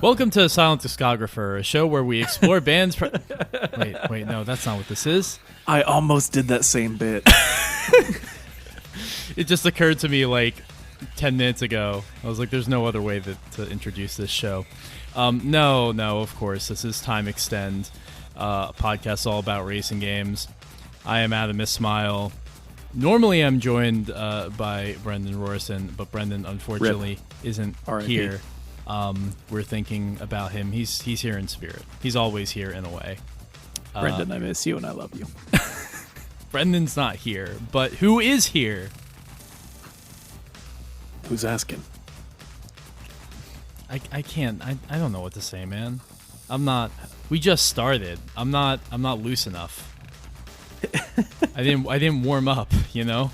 Welcome to Silent Discographer, a show where we explore bands. Wait, no, that's not what this is. I almost did that same bit. It just occurred to me like 10 minutes ago. I was like, there's no other way to introduce this show. No, of course. This is Time Extend, a podcast all about racing games. I am Adam Ismail. Normally I'm joined by Brendan Rorson, but Brendan unfortunately isn't here. We're thinking about him. He's here in spirit. He's always here in a way. Brendan, I miss you and I love you. Brendan's not here, but who is here? Who's asking? I can't. I don't know what to say, man. I'm not. We just started. I'm not loose enough. I didn't warm up. You know.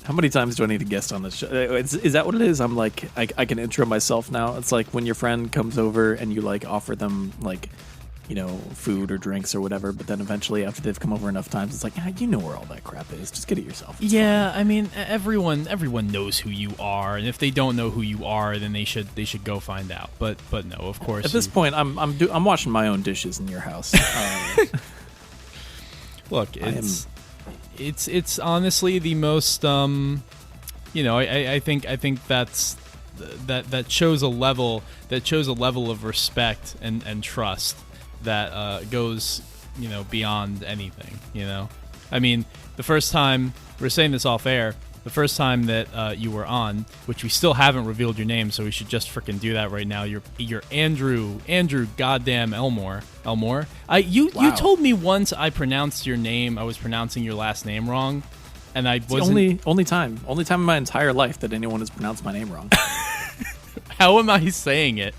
How many times do I need to guest on this show? Is that what it is? I'm like, I can intro myself now. It's like when your friend comes over and you like offer them like, you know, food or drinks or whatever, but then eventually after they've come over enough times, it's like, you know where all that crap is. Just get it yourself. It's fine. I mean, everyone knows who you are, and if they don't know who you are, then they should go find out. But no, of course. At this point, I'm washing my own dishes in your house. Look, it's honestly the most I think that shows a level of respect and trust that goes beyond anything. I mean, the first time, we're saying this off air, the first time that you were on, which we still haven't revealed your name, so we should just freaking do that right now. You're Andrew goddamn Elmore. You told me once I pronounced your name, I was pronouncing your last name wrong, and I wasn't. Only time in my entire life that anyone has pronounced my name wrong. How am I saying it?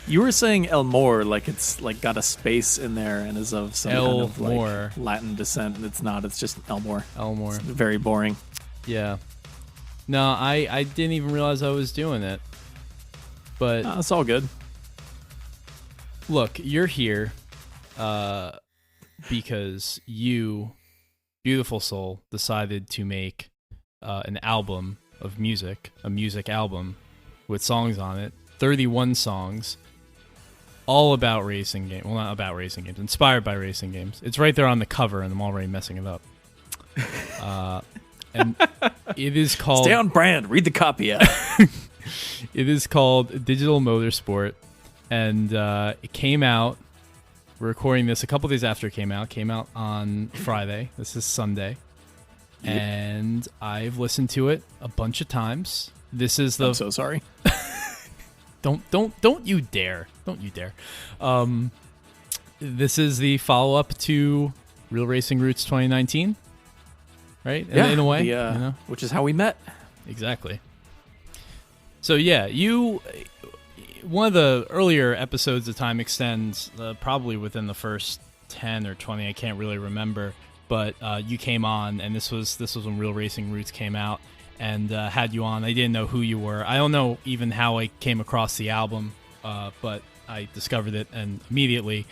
You were saying Elmore like it's like got a space in there and is of some kind of like Latin descent, and it's not. It's just Elmore. It's very boring. Yeah. No, I didn't even realize I was doing it. But it's all good. Look, you're here because you, beautiful soul, decided to make an album of music, a music album with songs on it, 31 songs, all about racing games. Well, not about racing games, inspired by racing games. It's right there on the cover, and I'm already messing it up. And it is called... Stay on brand. Read the copy out. It is called Digital Motorsport, and it came out... We're recording this a couple days after it came out. Came out on Friday. This is Sunday. Yep. And I've listened to it a bunch of times. This is the... I'm so sorry. Don't you dare. Don't you dare. This is the follow-up to Real Racing Roots 2019. Right? In a way. Which is how we met. Exactly. So, yeah, one of the earlier episodes of Time Extends, probably within the first 10 or 20, I can't really remember, but you came on, and this was when Real Racing Roots came out, and had you on. I didn't know who you were. I don't know even how I came across the album, but I discovered it, and immediately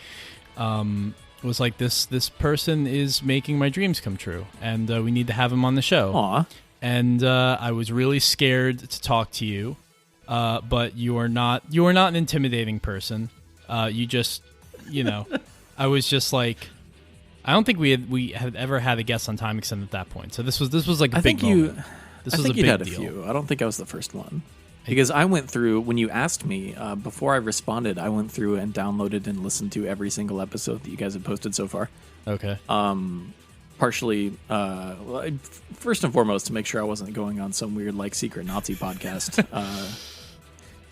was like, this person is making my dreams come true, and we need to have him on the show. Aw. And I was really scared to talk to you, but you are not an intimidating person. You just, I was just like, I don't think we had ever had a guest on Time Extend at that point. So this was like a big moment. I think you had a few. I don't think I was the first one. Because I went through, when you asked me, before I responded, I went through and downloaded and listened to every single episode that you guys have posted so far. Okay. Partially, first and foremost, to make sure I wasn't going on some weird, like, secret Nazi podcast.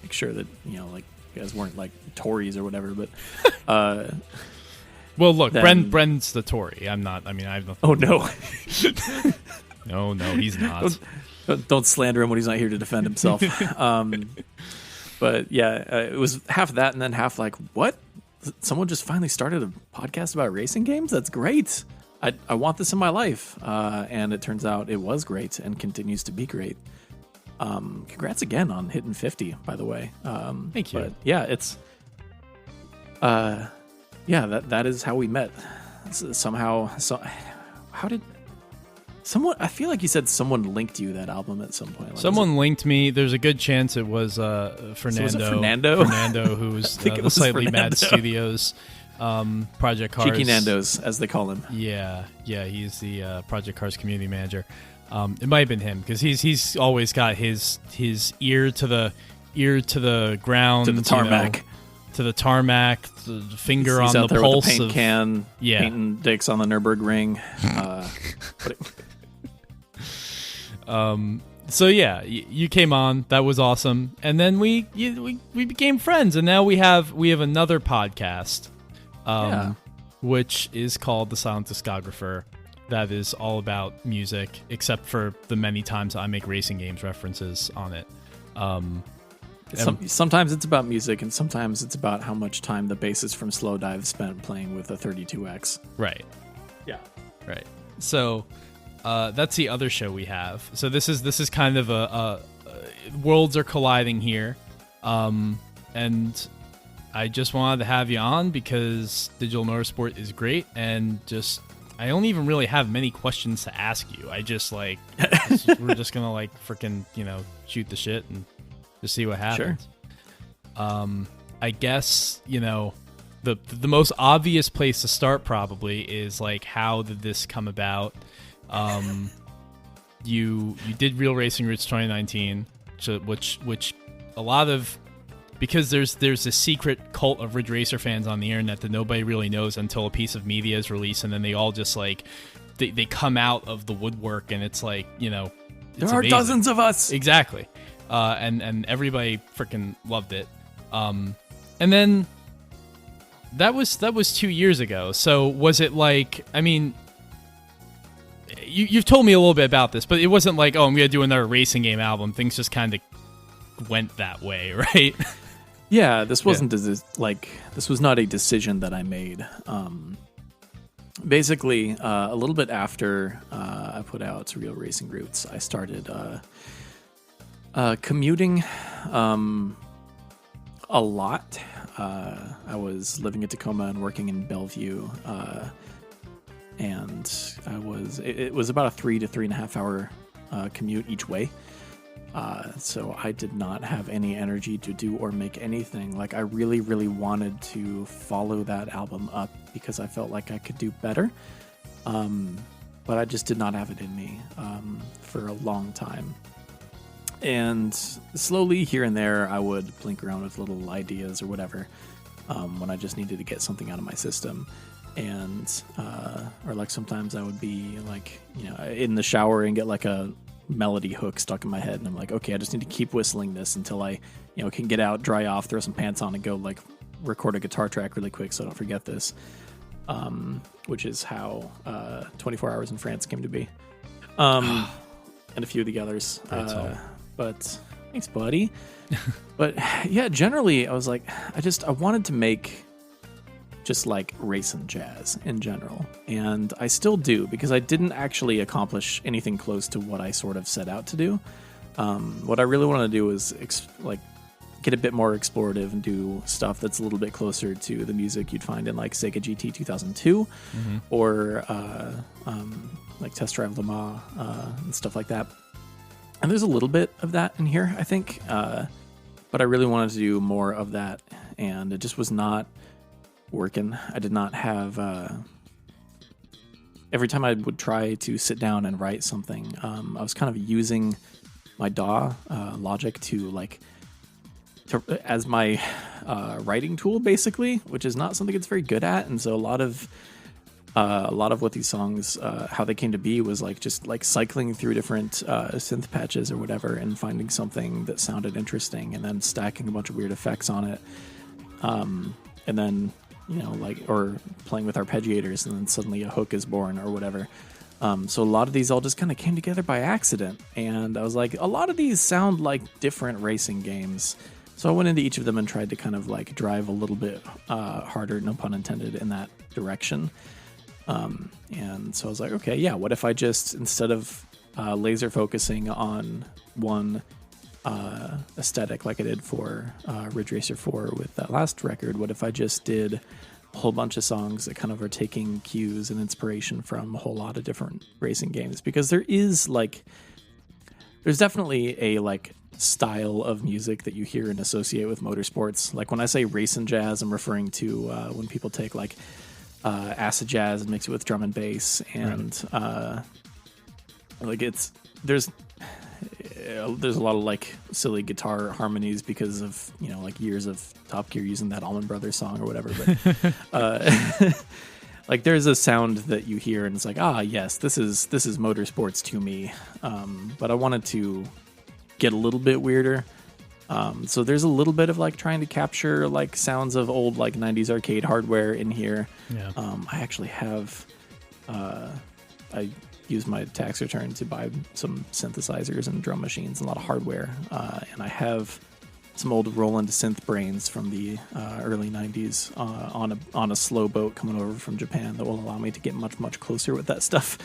Make sure that, like, you guys weren't, like, Tories or whatever, but... well, look, Bren's the Tory. I'm not, I have nothing. Oh, no. No, he's not. Don't slander him when he's not here to defend himself. But yeah, it was half that and then half like, what? Someone just finally started a podcast about racing games? That's great. I want this in my life. And it turns out it was great and continues to be great. Congrats again on hitting 50, by the way. Thank you. But yeah, it's... that is how we met. Somehow... So, how did... I feel like you said someone linked you that album at some point. Like, Someone linked me. There's a good chance it was Fernando. So was it Fernando? Fernando, who's the Slightly Mad Studios Project Cars. Cheeky Nando's, as they call him. Yeah, he's the Project Cars community manager. It might have been him because he's always got his ear to the ground, to the tarmac. To the tarmac, the finger he's on out the there pulse with the paint of can, painting dicks on the Nürburgring. So yeah, you came on. That was awesome, and then we became friends, and now we have another podcast, which is called The Silent Discographer. That is all about music, except for the many times I make racing games references on it. Sometimes it's about music, and sometimes it's about how much time the bassist from Slow Dive spent playing with a 32X. Right. Yeah. Right. So that's the other show we have. So this is kind of a worlds are colliding here, and I just wanted to have you on because Digital Motorsport is great, and I don't even really have many questions to ask you. I just we're just gonna freaking shoot the shit and just see what happens. Sure. I guess the most obvious place to start probably is how did this come about? You did Real Racing Roots 2019, which a lot of, because there's a secret cult of Ridge Racer fans on the internet that nobody really knows until a piece of media is released, and then they all just they come out of the woodwork, and it's there are amazing. Dozens of us. Exactly. And everybody freaking loved it. And then that was 2 years ago. So was it you've told me a little bit about this, but it wasn't I'm going to do another racing game album. Things just kind of went that way, right? Yeah, this wasn't this was not a decision that I made. Basically, a little bit after I put out Real Racing Roots, I started commuting a lot. I was living in Tacoma and working in Bellevue, and it was about a 3 to 3.5 hour commute each way. So I did not have any energy to do or make anything. I really, really wanted to follow that album up because I felt like I could do better. But I just did not have it in me for a long time. And slowly here and there, I would blink around with little ideas or whatever when I just needed to get something out of my system. And or sometimes I would be in the shower and get a melody hook stuck in my head, and I'm like, okay, I just need to keep whistling this until I can get out, dry off, throw some pants on, and go record a guitar track really quick so I don't forget this. Which is how 24 Hours in France came to be, and a few of the others. But thanks, buddy. But yeah, generally I was I wanted to make just race and jazz in general, and I still do, because I didn't actually accomplish anything close to what I sort of set out to do. What I really want to do is get a bit more explorative and do stuff that's a little bit closer to the music you'd find in Sega GT 2002, or Test Drive Le Mans and stuff like that. And there's a little bit of that in here, I think, but I really wanted to do more of that, and it just was not working. I did not have every time I would try to sit down and write something, I was kind of using my DAW Logic to as my writing tool, basically, which is not something it's very good at. And so a lot of what these songs, how they came to be, was just cycling through different synth patches or whatever, and finding something that sounded interesting, and then stacking a bunch of weird effects on it, and then or playing with arpeggiators, and then suddenly a hook is born or whatever. So a lot of these all just kind of came together by accident, and I was a lot of these sound like different racing games. So I went into each of them and tried to kind of drive a little bit harder, no pun intended, in that direction. And so I was okay, yeah, what if I just, instead of laser focusing on one aesthetic like I did for Ridge Racer 4 with that last record, what if I just did whole bunch of songs that kind of are taking cues and inspiration from a whole lot of different racing games, because there's definitely a like style of music that you hear and associate with motorsports. Like when I say race and jazz, I'm referring to when people take like acid jazz and mix it with drum and bass, and like there's a lot of like silly guitar harmonies because of, you know, like years of Top Gear using that Allman Brothers song or whatever. But like there's a sound that you hear and it's like, yes, this is motorsports to me. But I wanted to get a little bit weirder. So there's a little bit of like trying to capture like sounds of old like 90s arcade hardware in here. Yeah. I actually have I used my tax return to buy some synthesizers and drum machines and a lot of hardware. And I have some old Roland synth brains from the early 90s on a slow boat coming over from Japan that will allow me to get much closer with that stuff.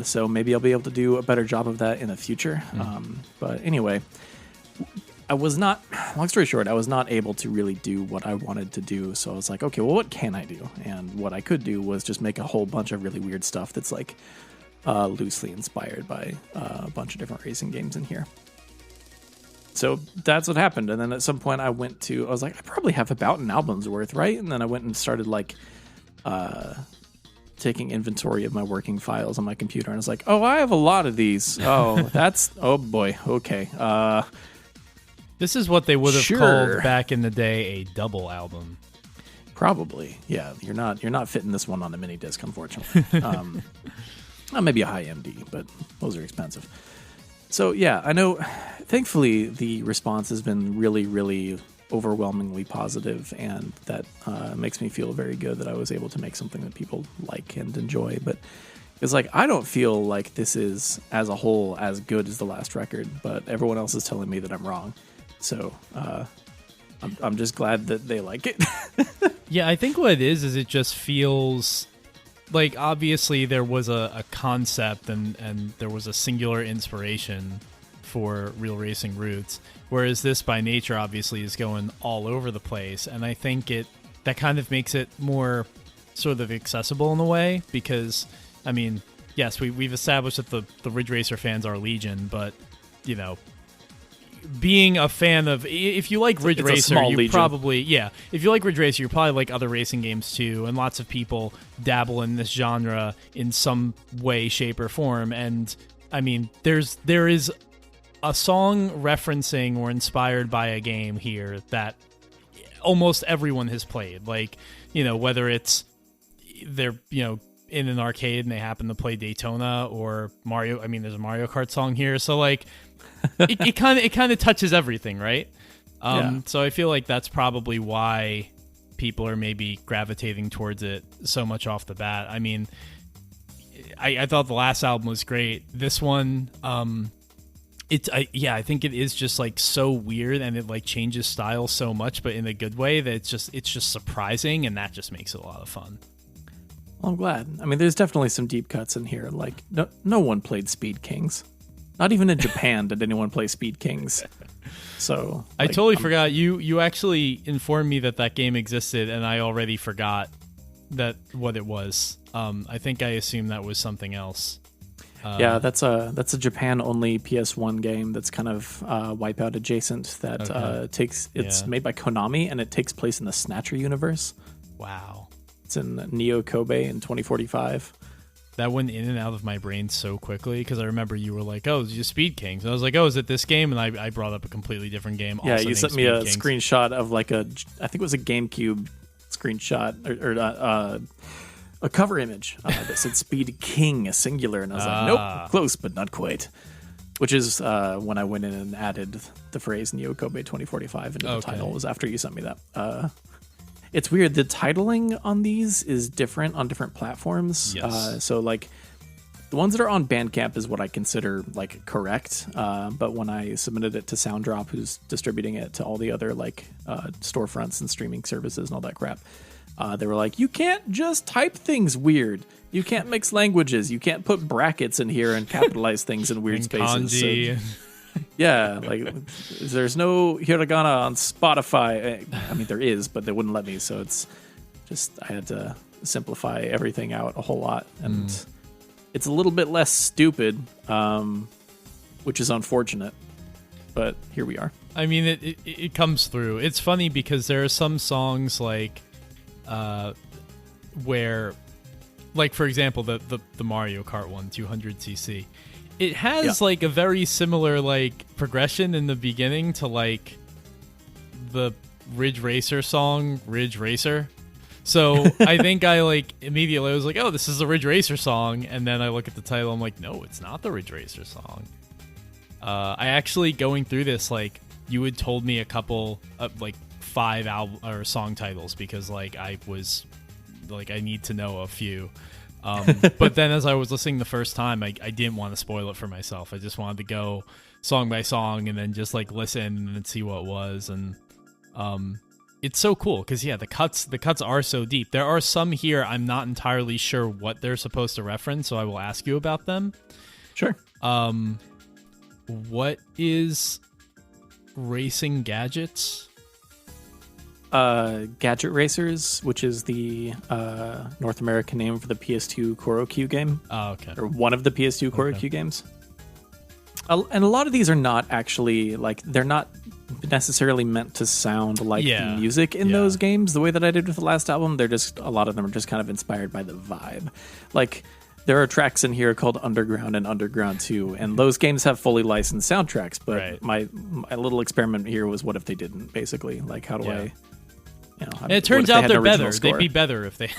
So maybe I'll be able to do a better job of that in the future. But anyway, I was not, long story short, I was not able to really do what I wanted to do. So I was like, okay, well, what can I do? And what I could do was just make a whole bunch of really weird stuff that's like loosely inspired by a bunch of different racing games in here. So that's what happened. And then at some point I was like, I probably have about an album's worth, right? And then I went and started like taking inventory of my working files on my computer. And I was like, I have a lot of these. Oh boy. Okay. This is what they would have called back in the day a double album. Probably. Yeah. You're not fitting this one on a mini disc, unfortunately. Maybe a high MD, but those are expensive. So yeah, I know, thankfully the response has been really, really overwhelmingly positive, and that makes me feel very good that I was able to make something that people like and enjoy. But it's like, I don't feel like this is as a whole as good as the last record, but everyone else is telling me that I'm wrong. So I'm just glad that they like it. Yeah, I think what it is it just feels like, obviously there was a concept and there was a singular inspiration for Real Racing Roots, whereas this by nature obviously is going all over the place. And I think that kind of makes it more sort of accessible in a way, because I mean, yes, we've established that the Ridge Racer fans are legion, but you know, being a fan of, if you like Ridge Racer, you legion. Probably, if you like Ridge Racer, you probably like other racing games too, and lots of people dabble in this genre in some way, shape, or form. And I mean, there is a song referencing or inspired by a game here that almost everyone has played. Like, you know, whether it's they're, you know, in an arcade and they happen to play Daytona or Mario. I mean, there's a Mario Kart song here, so like it kind of touches everything, right? So I feel like that's probably why people are maybe gravitating towards it so much off the bat. I mean, I thought the last album was great. This one, I think it is just like so weird, and it like changes style so much, but in a good way, that it's just surprising, and that just makes it a lot of fun. Well, I'm glad. I mean, there's definitely some deep cuts in here. Like, no one played Speed Kings. Not even in Japan did anyone play Speed Kings. So like, I totally forgot. You actually informed me that game existed, and I already forgot what it was. I think I assumed that was something else. That's a Japan only PS1 game that's kind of Wipeout adjacent. That it's made by Konami, and it takes place in the Snatcher universe. Wow. It's in Neo Kobe in 2045. That went in and out of my brain so quickly, because I remember you were like, "Oh, it's just Speed Kings," and I was like, "Oh, is it this game?" And I brought up a completely different game. Yeah, also you sent me a screenshot of like I think it was a GameCube screenshot or a cover image that said Speed King singular, and I was like, "Nope, close but not quite." Which is when I went in and added the phrase Neo Kobe 2045 into the title. Was after you sent me that. It's weird. The titling on these is different on different platforms. Yes. So like the ones that are on Bandcamp is what I consider like correct. But when I submitted it to Sounddrop, who's distributing it to all the other like storefronts and streaming services and all that crap, they were like, you can't just type things weird. You can't mix languages. You can't put brackets in here and capitalize things in weird spaces. Kanji. So, yeah, like there's no hiragana on Spotify. I mean, there is, but they wouldn't let me. So it's Just I had to simplify everything out a whole lot, and it's a little bit less stupid, which is unfortunate. But here we are. I mean, it comes through. It's funny because there are some songs like where, like for example, the Mario Kart one, 200cc. It has like a very similar like progression in the beginning to like the Ridge Racer song, Ridge Racer. So I think I like immediately was like, oh, this is the Ridge Racer song, and then I look at the title, I'm like, no, it's not the Ridge Racer song. I actually going through this, like you had told me a couple like 5 album or song titles because like I was like I need to know a few. But then as I was listening the first time, I didn't want to spoil it for myself. I just wanted to go song by song and then just like listen and see what it was. And it's so cool because the cuts are so deep. There are some here I'm not entirely sure what they're supposed to reference, so I will ask you about them. Sure. What is Racing Gadgets? Gadget Racers, which is the North American name for the PS2 KoroQ game. Oh, okay. Or one of the PS2 KoroQ games. And a lot of these are not actually, like, they're not necessarily meant to sound like the music in those games the way that I did with the last album. They're just, a lot of them are just kind of inspired by the vibe. Like, there are tracks in here called Underground and Underground 2, and those games have fully licensed soundtracks, but my little experiment here was what if they didn't, basically? Like, how do I... And it turns out they're better. They'd be better if they...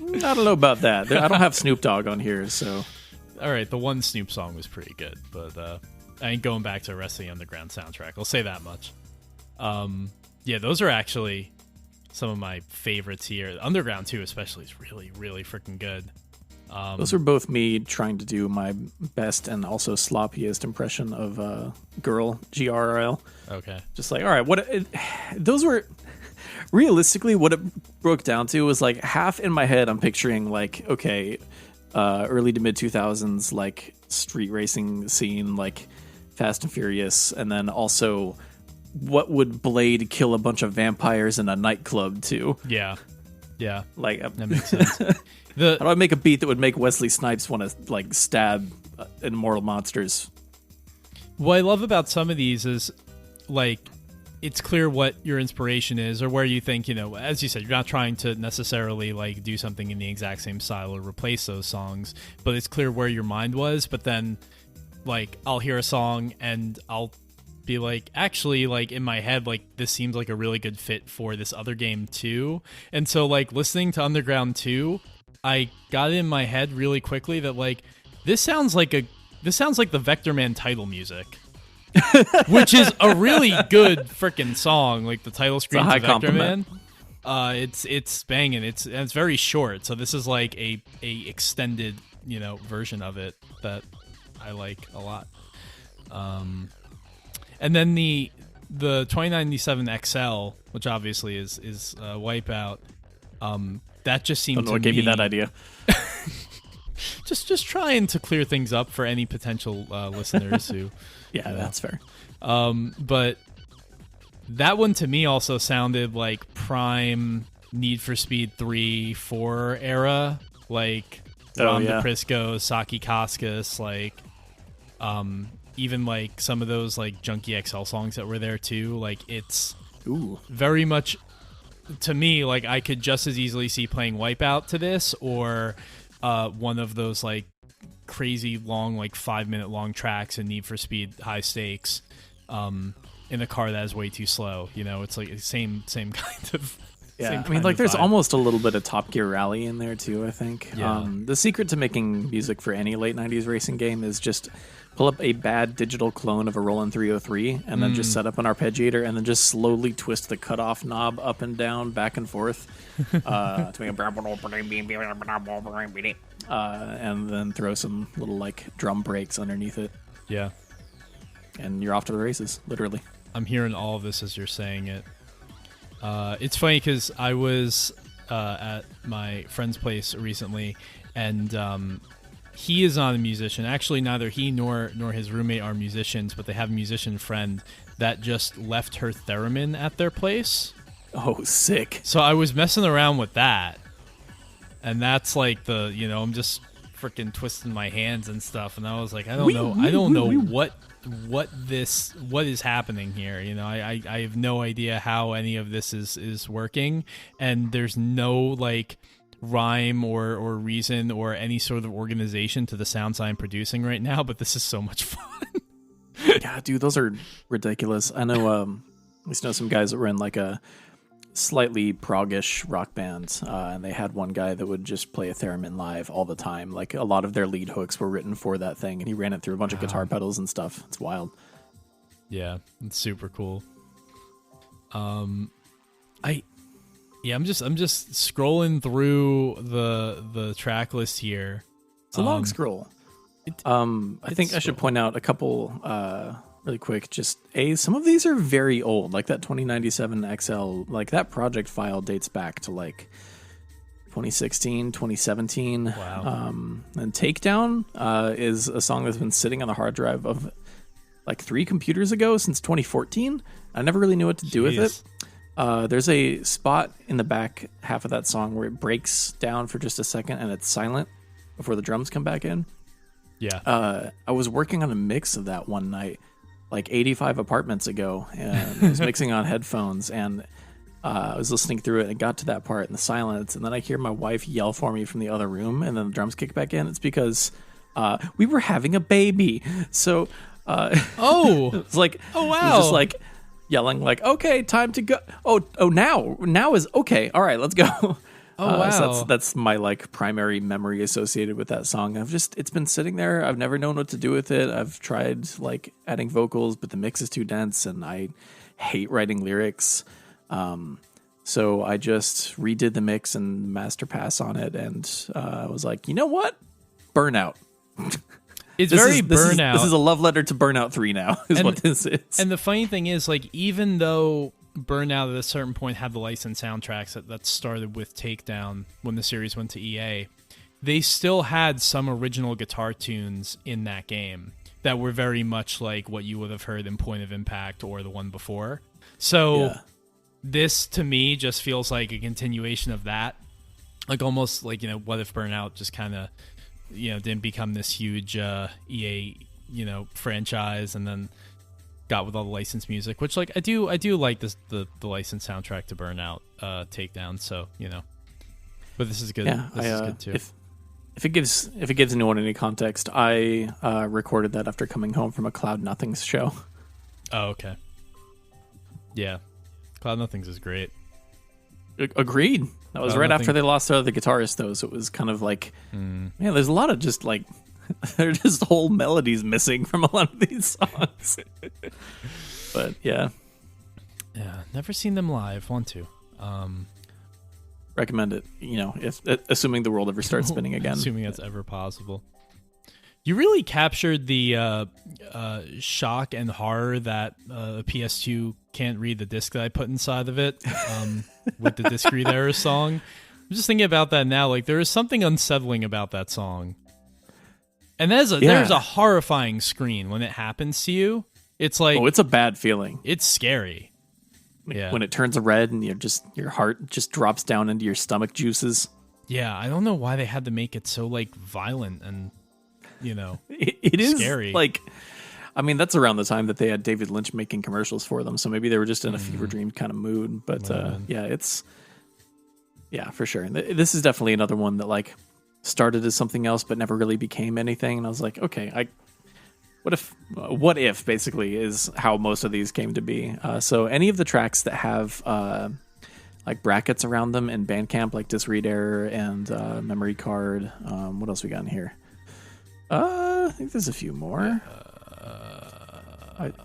I don't know about that. I don't have Snoop Dogg on here, so... All right, the one Snoop song was pretty good, but I ain't going back to Wrestling Underground soundtrack. I'll say that much. Those are actually some of my favorites here. Underground 2 especially is really, really freaking good. Those are both me trying to do my best and also sloppiest impression of Girl, GRL. Okay. Just like, all right, those were... Realistically, what it broke down to was like half in my head I'm picturing like, okay, early to mid 2000s like street racing scene, like Fast and Furious, and then also what would Blade kill a bunch of vampires in a nightclub to? Yeah. Like that makes sense. How do I make a beat that would make Wesley Snipes want to like stab immortal monsters? What I love about some of these is like it's clear what your inspiration is or where you think, as you said, you're not trying to necessarily like do something in the exact same style or replace those songs, but it's clear where your mind was. But then like I'll hear a song and I'll be like, actually, like in my head, like this seems like a really good fit for this other game too. And so like listening to Underground 2, I got it in my head really quickly that like this sounds like the Vector Man title music. Which is a really good freaking song, like the title screen to Vector Man. It's banging. It's very short, so this is like a extended version of it that I like a lot. And then the 2097 XL, which obviously is Wipeout. That just seemed. Don't know what gave you that idea. just trying to clear things up for any potential listeners who. Yeah, that's fair. But that one to me also sounded like prime Need for Speed 3, 4 era, like Ron DePrisco, Saki Kaskas, like even like some of those like Junkie XL songs that were there too. Like it's very much to me like I could just as easily see playing Wipeout to this or one of those like crazy long, like 5-minute long tracks in Need for Speed High Stakes in a car that is way too slow. It's like the same kind of. Yeah, I mean, like there's almost a little bit of Top Gear Rally in there too, I think. Yeah. The secret to making music for any late 90s racing game is just pull up a bad digital clone of a Roland 303 and then just set up an arpeggiator and then just slowly twist the cutoff knob up and down, back and forth to make and then throw some little like drum breaks underneath it. Yeah. And you're off to the races, literally. I'm hearing all of this as you're saying it. It's funny because I was at my friend's place recently, and he is not a musician. Actually, neither he nor his roommate are musicians, but they have a musician friend that just left her theremin at their place. Oh, sick. So I was messing around with that, and that's like I'm just freaking twisting my hands and stuff, and I was like, I don't know what is happening here. I have no idea how any of this is working, and there's no like rhyme or reason or any sort of organization to the sounds I'm producing right now, but this is so much fun. Yeah, dude, those are ridiculous. I know I used to know some guys that were in like a slightly proggish rock band, and they had one guy that would just play a theremin live all the time. Like a lot of their lead hooks were written for that thing, and he ran it through a bunch of guitar pedals and stuff. It's wild. Yeah, it's super cool. I'm just scrolling through the track list here. It's a long scroll. I think I should point out a couple really quick. Just some of these are very old, like that 2097 XL. Like that project file dates back to like 2016, 2017. Wow. And Takedown is a song that's been sitting on the hard drive of like 3 computers ago since 2014. I never really knew what to do with it. There's a spot in the back half of that song where it breaks down for just a second and it's silent before the drums come back in. Yeah. I was working on a mix of that one night, like 85 apartments ago, and I was mixing on headphones, and I was listening through it, and it got to that part in the silence, and then I hear my wife yell for me from the other room, and then the drums kick back in. It's because we were having a baby. So it's like, oh wow, it was just like yelling like, okay, time to go. Oh now is okay. All right, let's go. Oh wow, so that's my like primary memory associated with that song. It's been sitting there. I've never known what to do with it. I've tried like adding vocals, but the mix is too dense, and I hate writing lyrics. So I just redid the mix and master pass on it, and I was like, you know what, Burnout. It's very Burnout. This is a love letter to Burnout 3 now, what this is. And the funny thing is, like, even though Burnout at a certain point had the licensed soundtracks that started with Takedown when the series went to EA, they still had some original guitar tunes in that game that were very much like what you would have heard in Point of Impact or the one before. So this, to me, just feels like a continuation of that. Like almost like, what if Burnout just kind of, didn't become this huge EA, franchise, and then got with all the licensed music, which like I do like this the licensed soundtrack to Burnout Takedown, so but this is good. Yeah, this is good too. If it gives anyone any context, I recorded that after coming home from a Cloud Nothings show. Oh, okay. Yeah, Cloud Nothings is great. Agreed. That was right after they lost their other guitarist, though, so it was kind of like, man, there's a lot of just like there's just whole melodies missing from a lot of these songs. But yeah, never seen them live. Want to recommend it, if assuming the world ever starts spinning again. Assuming that's ever possible. You really captured the shock and horror that a PS2 can't read the disc that I put inside of it with the Discrete Error song. I'm just thinking about that now. Like, there is something unsettling about that song. And there's a horrifying screen when it happens to you. It's like, it's a bad feeling. It's scary. Yeah. When it turns red and your heart just drops down into your stomach juices. Yeah, I don't know why they had to make it so like violent and it is scary. Like, I mean, that's around the time that they had David Lynch making commercials for them, so maybe they were just in a fever dream kind of mood. But for sure. This is definitely another one that like started as something else but never really became anything, and I was like, okay, what if basically is how most of these came to be. So any of the tracks that have like brackets around them in Bandcamp, like Disread Error and Memory Card, what else we got in here? I think there's a few more.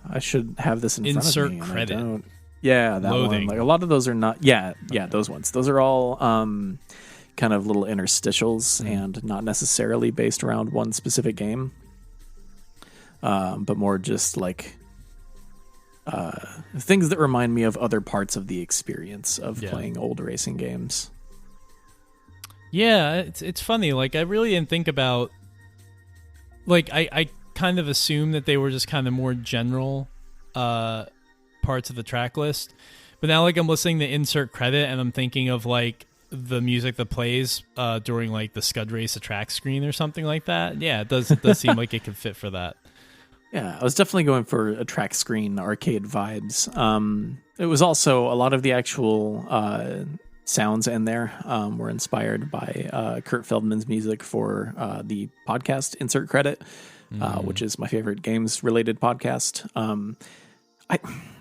I should have this in front of me. Insert credit. Yeah, that Loading. one. Like a lot of those are not. Yeah, those ones. Those are all kind of little interstitials and not necessarily based around one specific game, but more just like things that remind me of other parts of the experience of playing old racing games. Yeah, it's funny. Like, I really didn't think about. Like, I kind of assumed that they were just kind of more general parts of the track list. But now, like, I'm listening to insert credit, and I'm thinking of like the music that plays during like the Scud Race track screen or something like that. Yeah, it does seem like it could fit for that. Yeah, I was definitely going for a track screen arcade vibes. It was also a lot of the actual sounds in there were inspired by Kurt Feldman's music for the podcast Insert Credit, which is my favorite games related podcast.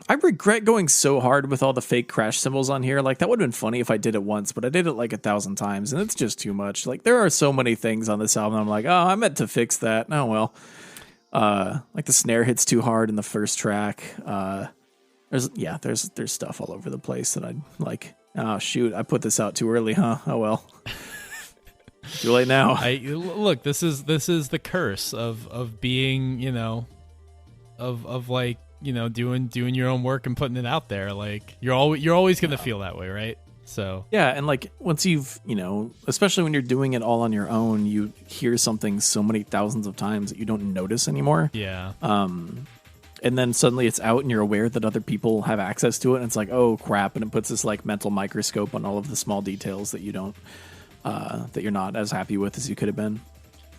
I regret going so hard with all the fake crash symbols on here. Like, that would have been funny if I did it once, but I did it like 1,000 times, and it's just too much. Like, there are so many things on this album I'm like, oh, I meant to fix that. Oh, well. Like, the snare hits too hard in the first track. There's stuff all over the place that I like. Oh, shoot, I put this out too early, huh? Oh, well. Too late now. Look, this is the curse of being, you know, of like, you know, doing your own work and putting it out there. Like, you're always going to feel that way, right? So yeah, and like once you've, you know, especially when you're doing it all on your own, you hear something so many thousands of times that you don't notice anymore. Yeah. And then suddenly it's out and you're aware that other people have access to it, and it's like, oh crap, and it puts this like mental microscope on all of the small details that you don't that you're not as happy with as you could have been.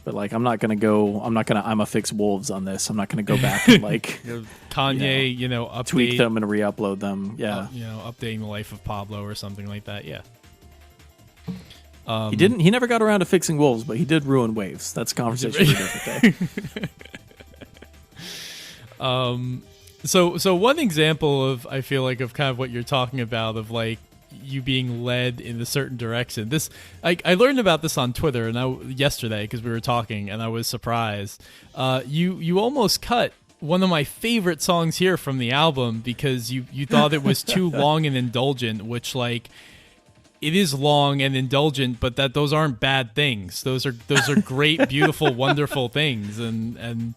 But like, I'm not gonna fix wolves on this. I'm not gonna go back and like Kanye, you know, update, tweak them and re-upload them. Yeah. You know, updating the life of Pablo or something like that. Yeah. He never got around to fixing wolves, but he did ruin waves. That's a conversation for a different day. So one example of, I feel like, of kind of what you're talking about, of like you being led in a certain direction. This, I learned about this on Twitter yesterday because we were talking, and I was surprised. You almost cut one of my favorite songs here from the album because you thought it was too long and indulgent, which, like, it is long and indulgent, but those aren't bad things. Those are great, beautiful, wonderful things. And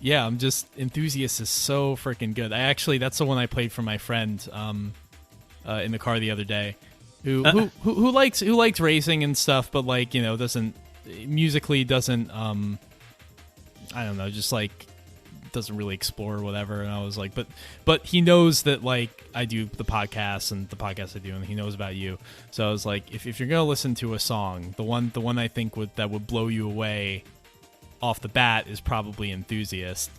yeah, I'm just, Enthusiast is so freaking good. That's the one I played for my friend in the car the other day, who likes racing and stuff, but like, you know, doesn't I don't know, just like doesn't really explore or whatever. And I was like, but he knows that like I do the podcast and the podcast I do, and he knows about you. So I was like, if you're gonna listen to a song, the one I think that would blow you away off the bat is probably Enthusiast.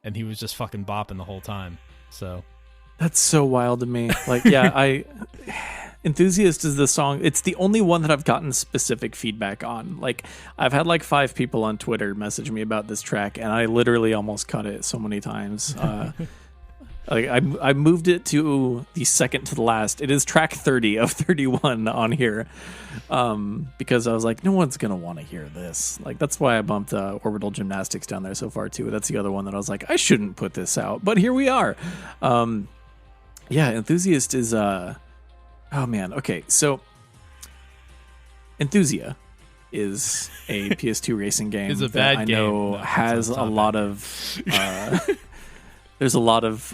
And he was just fucking bopping the whole time. So that's so wild to me. Like, yeah, Enthusiast is the song. It's the only one that I've gotten specific feedback on. Like, I've had like 5 people on Twitter message me about this track, and I literally almost cut it so many times. Like, I moved it to the second to the last. It is track 30 of 31 on here, because I was like, no one's gonna want to hear this. Like, that's why I bumped Orbital Gymnastics down there so far too. That's the other one that I was like, I shouldn't put this out, but here we are. Yeah, Enthusiast is oh man, okay, so Enthusia is a PS2 racing game it's a that bad I game. know No, has a lot of there's a lot of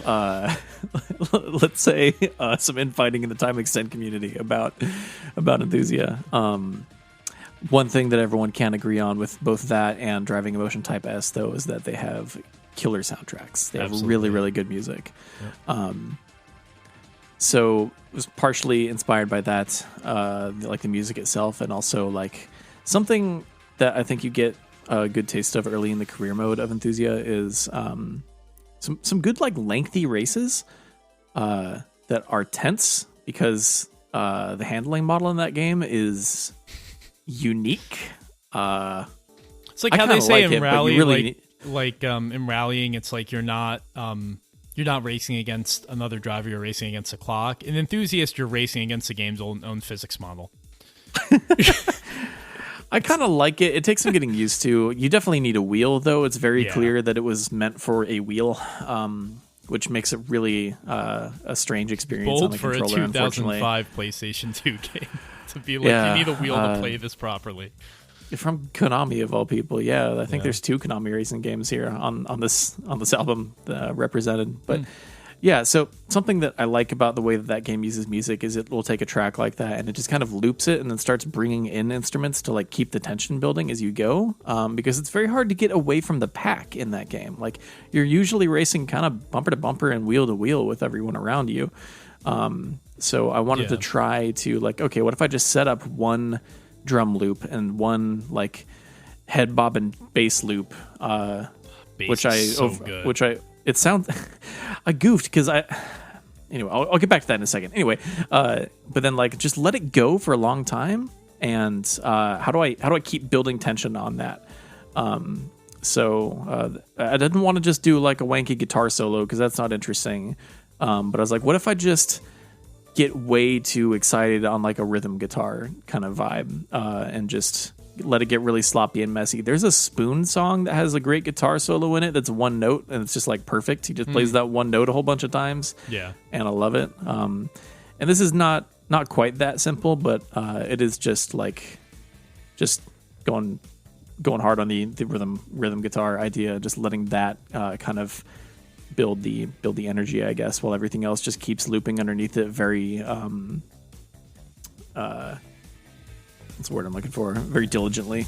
let's say some infighting in the Time Extend community about Enthusia. One thing that everyone can agree on with both that and Driving Emotion Type S, though, is that they have killer soundtracks. They have really, really good music. Yep. So it was partially inspired by that, like the music itself, and also like something that I think you get a good taste of early in the career mode of Enthusia is some good like lengthy races that are tense because the handling model in that game is unique. It's like how they say in rally, in rallying, it's like you're not racing against another driver, you're racing against a clock. In Enthusiast, you're racing against the game's own physics model. I kind of like it. It takes some getting used to. You definitely need a wheel, though. It's very clear that it was meant for a wheel, which makes it really a strange experience on the controller, for a 2005 unfortunately. PlayStation 2 game to be like, you need a wheel to play this properly. From Konami of all people, I think there's 2 Konami racing games here on this album represented. But so something that I like about the way that game uses music is it will take a track like that and it just kind of loops it and then starts bringing in instruments to like keep the tension building as you go, because it's very hard to get away from the pack in that game. Like, you're usually racing kind of bumper to bumper and wheel to wheel with everyone around you. So I wanted to try to like, okay, what if I just set up one drum loop and one like head bob and bass loop, which it sounds I goofed because anyway, I'll get back to that in a second. Anyway, but then like just let it go for a long time, and how do I keep building tension on that? So I didn't want to just do like a wanky guitar solo because that's not interesting. But I was like, what if I just get way too excited on like a rhythm guitar kind of vibe, and just let it get really sloppy and messy. There's a Spoon song that has a great guitar solo in it that's one note, and it's just like perfect. He just plays that one note a whole bunch of times. Yeah. And I love it. And this is not quite that simple, but it is just going hard on the rhythm guitar idea, just letting that kind of build the energy, I guess, while everything else just keeps looping underneath it very what's the word I'm looking for? Very diligently.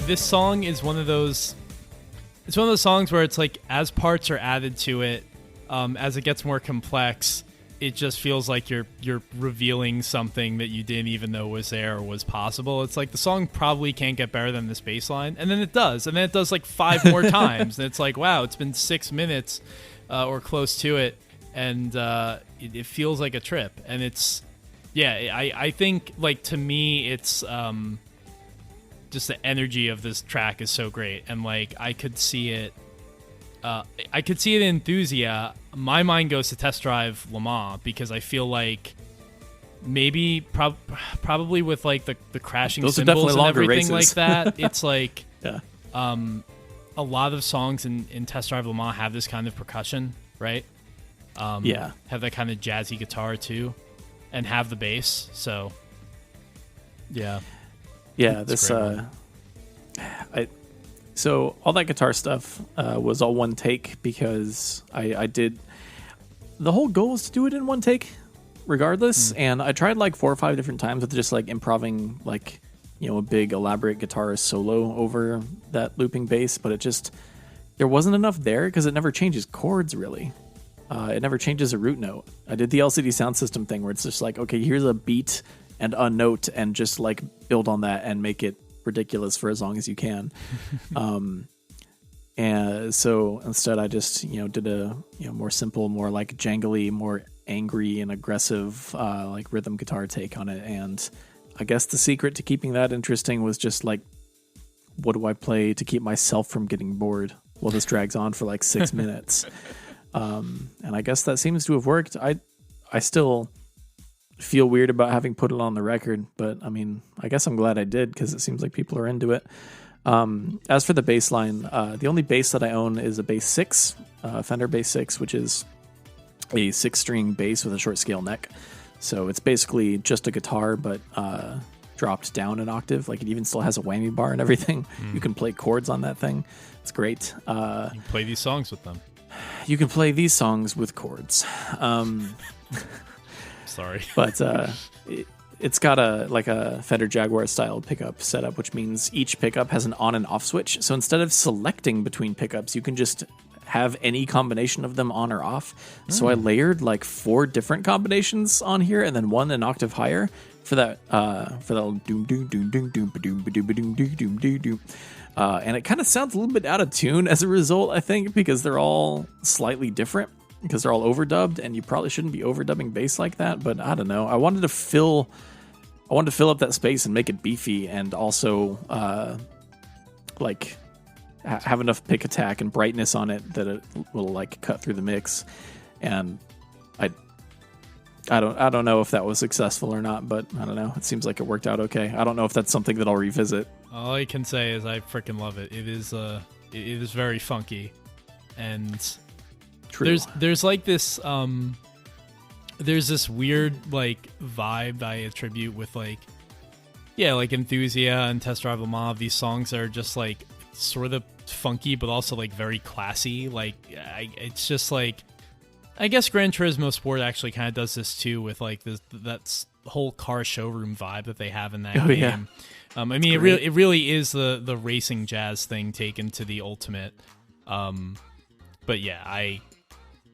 This song is one of those. It's one of those songs where it's like, as parts are added to it, as it gets more complex, it just feels like you're revealing something that you didn't even know was there or was possible. It's like the song probably can't get better than this bass line, and then it does, and then it does like 5 more times, and it's like, wow, it's been 6 minutes or close to it, and it feels like a trip, and it's, yeah, I think, like, to me, it's just the energy of this track is so great, and like I could see it in Enthusia. My mind goes to Test Drive Le Mans because I feel like maybe probably with like the crashing those cymbals and everything races. like that, it's like yeah. A lot of songs in Test Drive Le Mans have this kind of percussion, right? Yeah, have that kind of jazzy guitar too, and have the bass. So yeah. Yeah, so all that guitar stuff was all one take because I did. The whole goal was to do it in one take, regardless. And I tried like 4 or 5 different times with just like improving, like, you know, a big elaborate guitar solo over that looping bass, but there wasn't enough there because it never changes chords really. It never changes a root note. I did the LCD sound system thing where it's just like, okay, here's a beat and a note, and just like build on that and make it ridiculous for as long as you can. And so instead I just, did a, more simple, more like jangly, more angry and aggressive, like rhythm guitar take on it. And I guess the secret to keeping that interesting was just like, what do I play to keep myself from getting bored while this drags on for like 6 minutes? And I guess that seems to have worked. I still feel weird about having put it on the record, but I mean, I guess I'm glad I did because it seems like people are into it. As for the bass line, the only bass that I own is a bass 6, Fender bass 6, which is a 6-string bass with a short scale neck. So it's basically just a guitar, but dropped down an octave. Like, it even still has a whammy bar and everything. You can play chords on that thing. It's great. You can play these songs with them. You can play these songs with chords. Sorry. But it's got a Fender Jaguar style pickup setup, which means each pickup has an on and off switch. So instead of selecting between pickups, you can just have any combination of them on or off. So I layered like 4 different combinations on here, and then one an octave higher for that doom doom doom doom doom doom doom doom doom doom doom doom. And it kind of sounds a little bit out of tune as a result, I think, because they're all slightly different, because they're all overdubbed, and you probably shouldn't be overdubbing bass like that. But I don't know. I wanted to fill up that space and make it beefy, and also have enough pick attack and brightness on it that it will like cut through the mix. And I don't know if that was successful or not, but I don't know. It seems like it worked out okay. I don't know if that's something that I'll revisit. All I can say is I freaking love it. It is very funky, and True. there's like this there's this weird like vibe I attribute with like Enthusia and Test Drive Le Mans, these songs that are just like sort of funky but also like very classy. Like it's just like, I guess Gran Turismo Sport actually kind of does this too, with like that whole car showroom vibe that they have in that game. Yeah. I mean, it really is the racing jazz thing taken to the ultimate. But yeah, I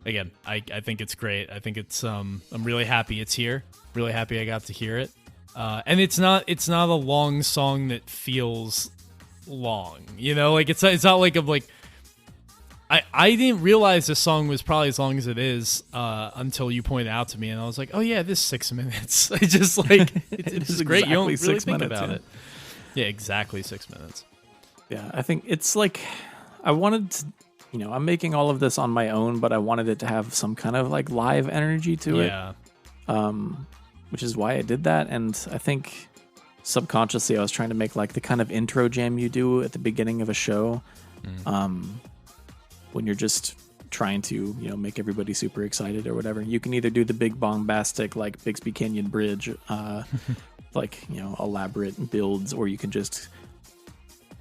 think it's great. I think it's I'm really happy it's here. Really happy I got to hear it. And it's not a long song that feels long. You know, like it's not like I didn't realize this song was probably as long as it is until you pointed out to me, and I was like, oh yeah, this is 6 minutes. I just like it's just great. You don't really think about it. Yeah, exactly 6 minutes. Yeah, I think it's like I wanted to, I'm making all of this on my own, but I wanted it to have some kind of like live energy to it. Yeah. Which is why I did that. And I think subconsciously I was trying to make like the kind of intro jam you do at the beginning of a show. When you're just trying to, make everybody super excited or whatever. You can either do the big bombastic, like Bixby Canyon Bridge, elaborate builds, or you can just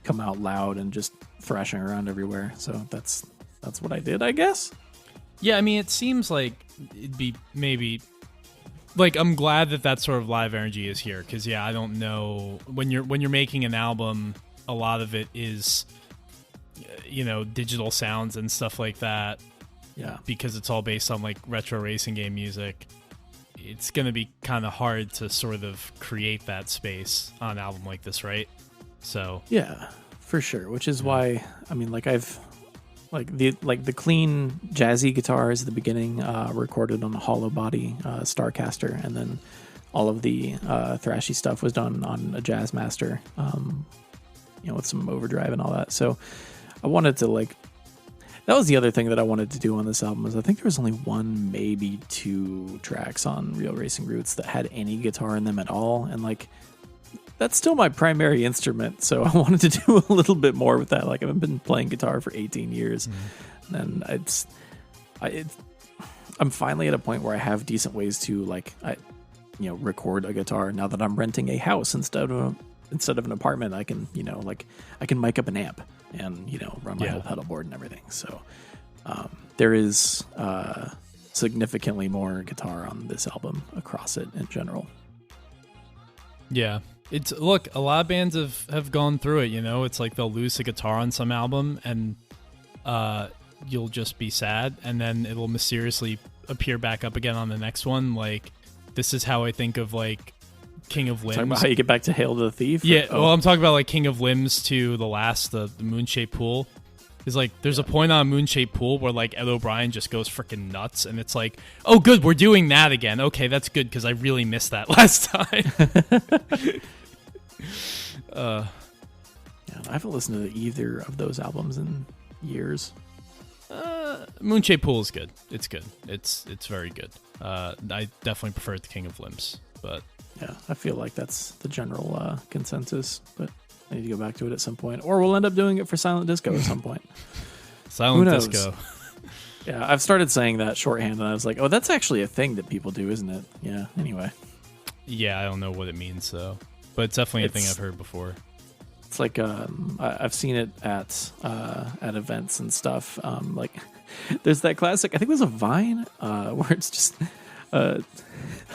come out loud and just thrashing around everywhere. So that's what I did, I guess. Yeah, I mean, it seems like it'd be maybe like, I'm glad that sort of live energy is here, because I don't know, when you're making an album, a lot of it is digital sounds and stuff like that. Yeah, because it's all based on like retro racing game music. It's going to be kind of hard to sort of create that space on an album like this, right? So yeah, for sure. Which is why, I mean, like I've the clean jazzy guitars at the beginning recorded on a hollow body Starcaster, and then all of the thrashy stuff was done on a Jazz Master, with some overdrive and all that. So I wanted to that was the other thing that I wanted to do on this album, is I think there was only 1, maybe 2 tracks on Real Racing Roots that had any guitar in them at all. And that's still my primary instrument. So I wanted to do a little bit more with that. Like, I've been playing guitar for 18 years and I'm finally at a point where I have decent ways to record a guitar now that I'm renting a house instead of an apartment. I can, I can mic up an amp and, run my whole pedal board and everything. So there is significantly more guitar on this album across it in general. Yeah. Look, a lot of bands have gone through it, it's like they'll lose a guitar on some album and you'll just be sad, and then it'll mysteriously appear back up again on the next one. Like, this is how I think of King of Limbs. Talking about how you get back to Hail to the Thief? Yeah, well, I'm talking about King of Limbs to the Moon-Shaped Pool. Is there's a point on Moon-Shaped Pool where Ed O'Brien just goes freaking nuts, and it's like, oh good, we're doing that again. Okay, that's good, because I really missed that last time. I haven't listened to either of those albums in years. Moonshade Pool is good. It's good. It's very good. I definitely prefer it to King of Limbs, but yeah, I feel like that's the general consensus. But I need to go back to it at some point, or we'll end up doing it for Silent Disco at some point. Silent Disco. Yeah, I've started saying that shorthand, and I was like, oh, that's actually a thing that people do, isn't it? Yeah. Anyway. Yeah, I don't know what it means though, but it's definitely a thing I've heard before. It's like I've seen it at events and stuff. Like there's that classic. I think it was a Vine where it's just a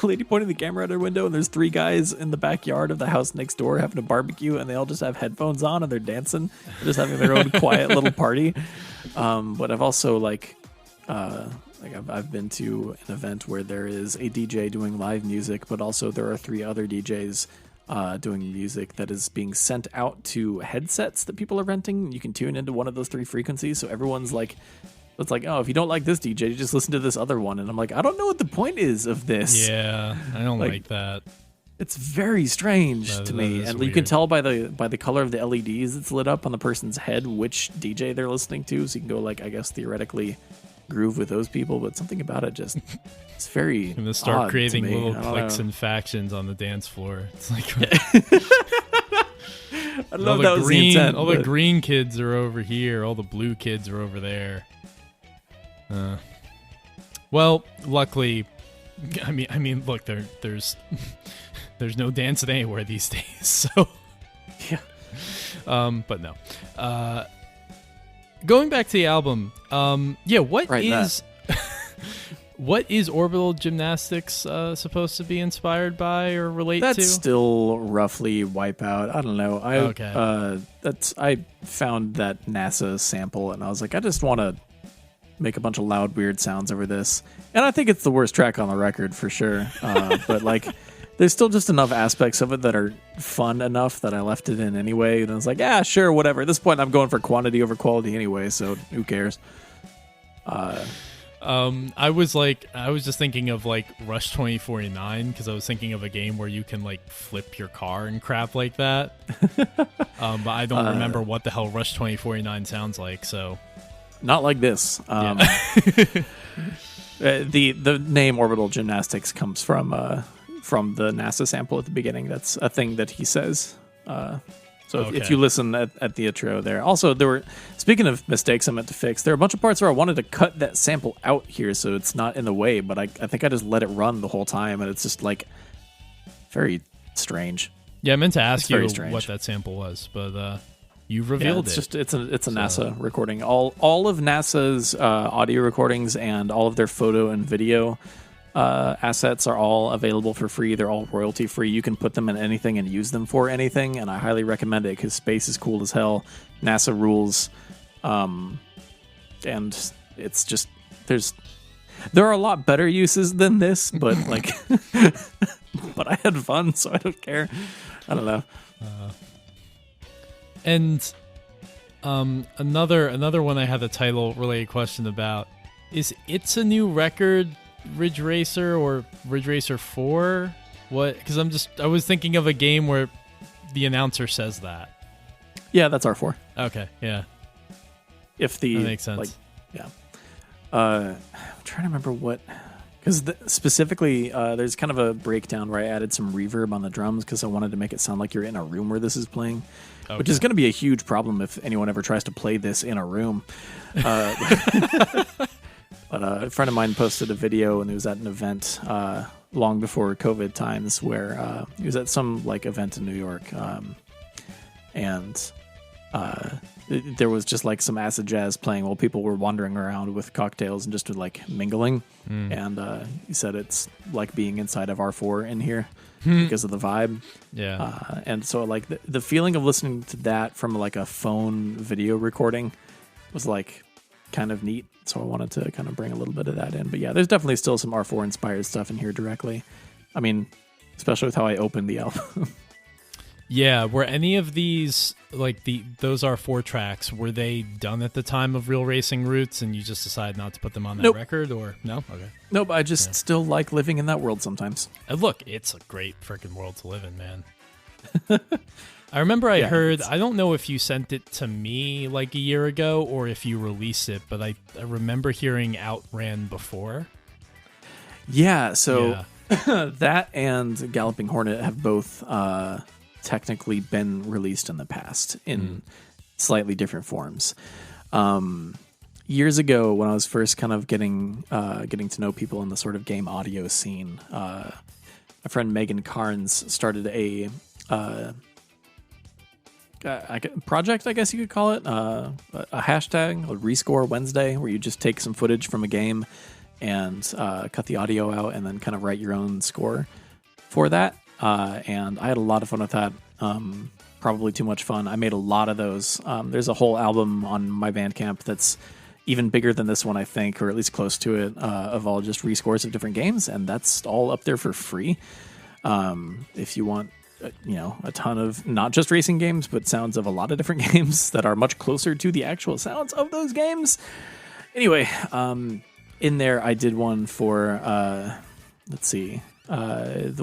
lady pointing the camera at her window, and there's 3 guys in the backyard of the house next door having a barbecue, and they all just have headphones on and they're dancing, they're just having their own quiet little party. But I've also I've been to an event where there is a DJ doing live music, but also there are 3 other DJs doing music that is being sent out to headsets that people are renting. You can tune into one of those 3 frequencies, so everyone's like, it's like, oh, if you don't like this DJ, you just listen to this other one. And I'm like, I don't know what the point is of this. Yeah, I don't like that. It's very strange to me, and weird. You can tell by the color of the LEDs that's lit up on the person's head which DJ they're listening to. So you can go I guess theoretically groove with those people, but something about it just it's very. I'm gonna start creating little cliques and factions on the dance floor. It's like I don't know if that was the intent. All the green kids are over here. All the blue kids are over there. Well, luckily, I mean, look, there's no dancing anywhere these days. So yeah. But no. Going back to the album, what is Orbital Gymnastics supposed to be inspired by or relate to? That's still roughly Wipeout. I don't know. I found that NASA sample, and I was like, I just want to make a bunch of loud, weird sounds over this. And I think it's the worst track on the record for sure. But there's still just enough aspects of it that are fun enough that I left it in anyway. And I was like, yeah, sure, whatever. At this point, I'm going for quantity over quality anyway, so who cares? I was just thinking of Rush 2049 because I was thinking of a game where you can flip your car and crap like that. But I don't remember what the hell Rush 2049 sounds like. So not like this. The name Orbital Gymnastics comes from the NASA sample at the beginning. That's a thing that he says. If you listen at the intro there. Also, speaking of mistakes I meant to fix, there are a bunch of parts where I wanted to cut that sample out here so it's not in the way, but I think I just let it run the whole time, and it's just very strange. Yeah, I meant to ask you what that sample was, but you revealed it. It's a NASA recording. All of NASA's audio recordings and all of their photo and video assets are all available for free. They're all royalty free. You can put them in anything and use them for anything, and I highly recommend it because space is cool as hell. NASA rules, and it's just there are a lot better uses than this, but but I had fun, so I don't care. I don't know. And another one I had a title related question about is It's a New Record Ridge Racer or Ridge Racer 4? What? Because I was thinking of a game where the announcer says that. Yeah, that's R4. Okay, yeah. That makes sense. Yeah. I'm trying to remember what, because specifically there's kind of a breakdown where I added some reverb on the drums because I wanted to make it sound like you're in a room where this is playing, which is going to be a huge problem if anyone ever tries to play this in a room. But a friend of mine posted a video, and it was at an event long before COVID times where he was at some event in New York, and there was just some acid jazz playing while people were wandering around with cocktails and just mingling. And he said it's like being inside of R4 in here because of the vibe. Yeah. And so the feeling of listening to that from a phone video recording was kind of neat. So I wanted to kind of bring a little bit of that in. But yeah, there's definitely still some R4 inspired stuff in here directly. I mean, especially with how I opened the album. Yeah, were any of these those R4 tracks, were they done at the time of Real Racing Roots and you just decided not to put them on that record, or no? Okay. Nope, I just still like living in that world sometimes. And look, it's a great freaking world to live in, man. I remember I Yeah, heard, I don't know if you sent it to me like a year ago or if you released it, but I remember hearing Outran before. Yeah, so Yeah. that and Galloping Hornet have both technically been released in the past in slightly different forms. Years ago, when I was first kind of getting to know people in the sort of game audio scene, my friend Megan Carnes started a project, I guess you could call it, a hashtag, a Rescore Wednesday, where you just take some footage from a game and cut the audio out and then kind of write your own score for that. And I had a lot of fun with that. Probably too much fun. I made a lot of those. There's a whole album on my Bandcamp that's even bigger than this one, I think, or at least close to it, of all just rescores of different games. And that's all up there for free. If you want a ton of not just racing games, but sounds of a lot of different games that are much closer to the actual sounds of those games. Anyway, in there, I did one for, let's see, I did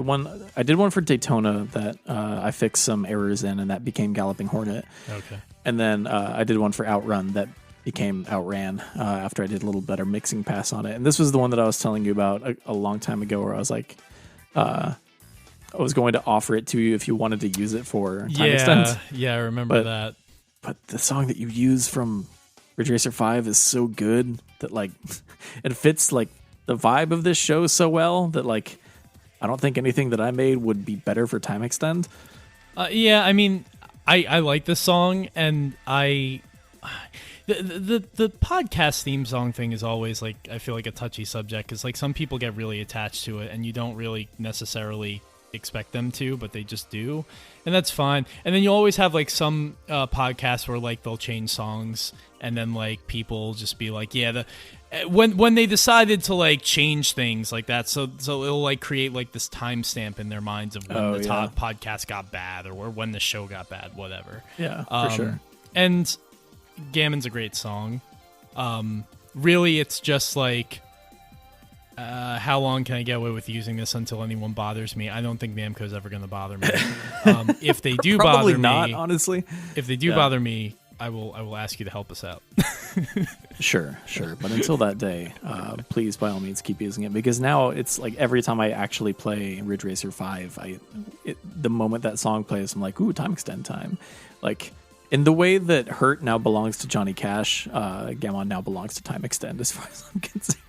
one for Daytona that I fixed some errors in, and that became Galloping Hornet. Okay. And then I did one for Outrun that became Outran after I did a little better mixing pass on it. And this was the one that I was telling you about a long time ago, where I was like, I was going to offer it to you if you wanted to use it for time extent. Yeah, I remember that. But the song that you use from Ridge Racer 5 is so good that like it fits like the vibe of this show so well that like I don't think anything that I made would be better for time extend. Yeah, I mean, I like this song, and the podcast theme song thing is always like, I feel like a touchy subject, because like some people get really attached to it and you don't really necessarily expect them to, but they just do, and that's fine. And then you always have like some podcasts where like they'll change songs, and then like people just be like, yeah, when they decided to like change things like that, so it'll like create like this timestamp in their minds of when the top podcast got bad, or when the show got bad, whatever. Yeah, for sure. And Gammon's a great song. Really, it's just like, how long can I get away with using this until anyone bothers me? I don't think Namco's ever going to bother me. If they do Probably bother not, me, honestly. If they do bother me, I will ask you to help us out. Sure. But until that day, please, by all means, keep using it, because now it's like every time I actually play Ridge Racer 5, the moment that song plays, I'm like, ooh, time extend time. Like, in the way that Hurt now belongs to Johnny Cash, Gammon now belongs to Time Extend, as far as I'm concerned.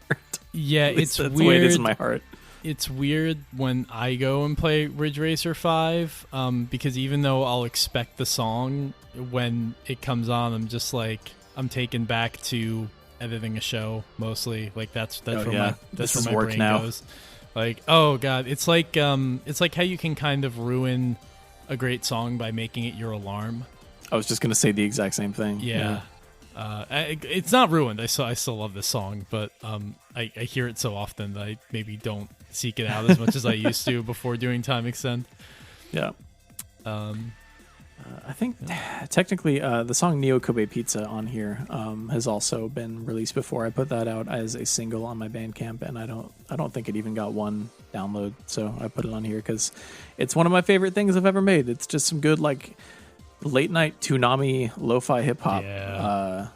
Yeah, it's that's weird. The way it is in my heart. It's weird when I go and play Ridge Racer 5, because even though I'll expect the song, when it comes on, I'm just like, I'm taken back to editing a show mostly. Like that's where my brain goes. Like, oh god, it's like how you can kind of ruin a great song by making it your alarm. I was just gonna say the exact same thing. Yeah. It's not ruined. I still love this song, but I hear it so often that I maybe don't seek it out as much as I used to before doing Time Extend. Yeah. I think technically the song Neo Kobe Pizza on here has also been released before. I put that out as a single on my Bandcamp, and I don't think it even got one download, so I put it on here because it's one of my favorite things I've ever made. It's just some good like late night Toonami lo-fi hip hop. Yeah.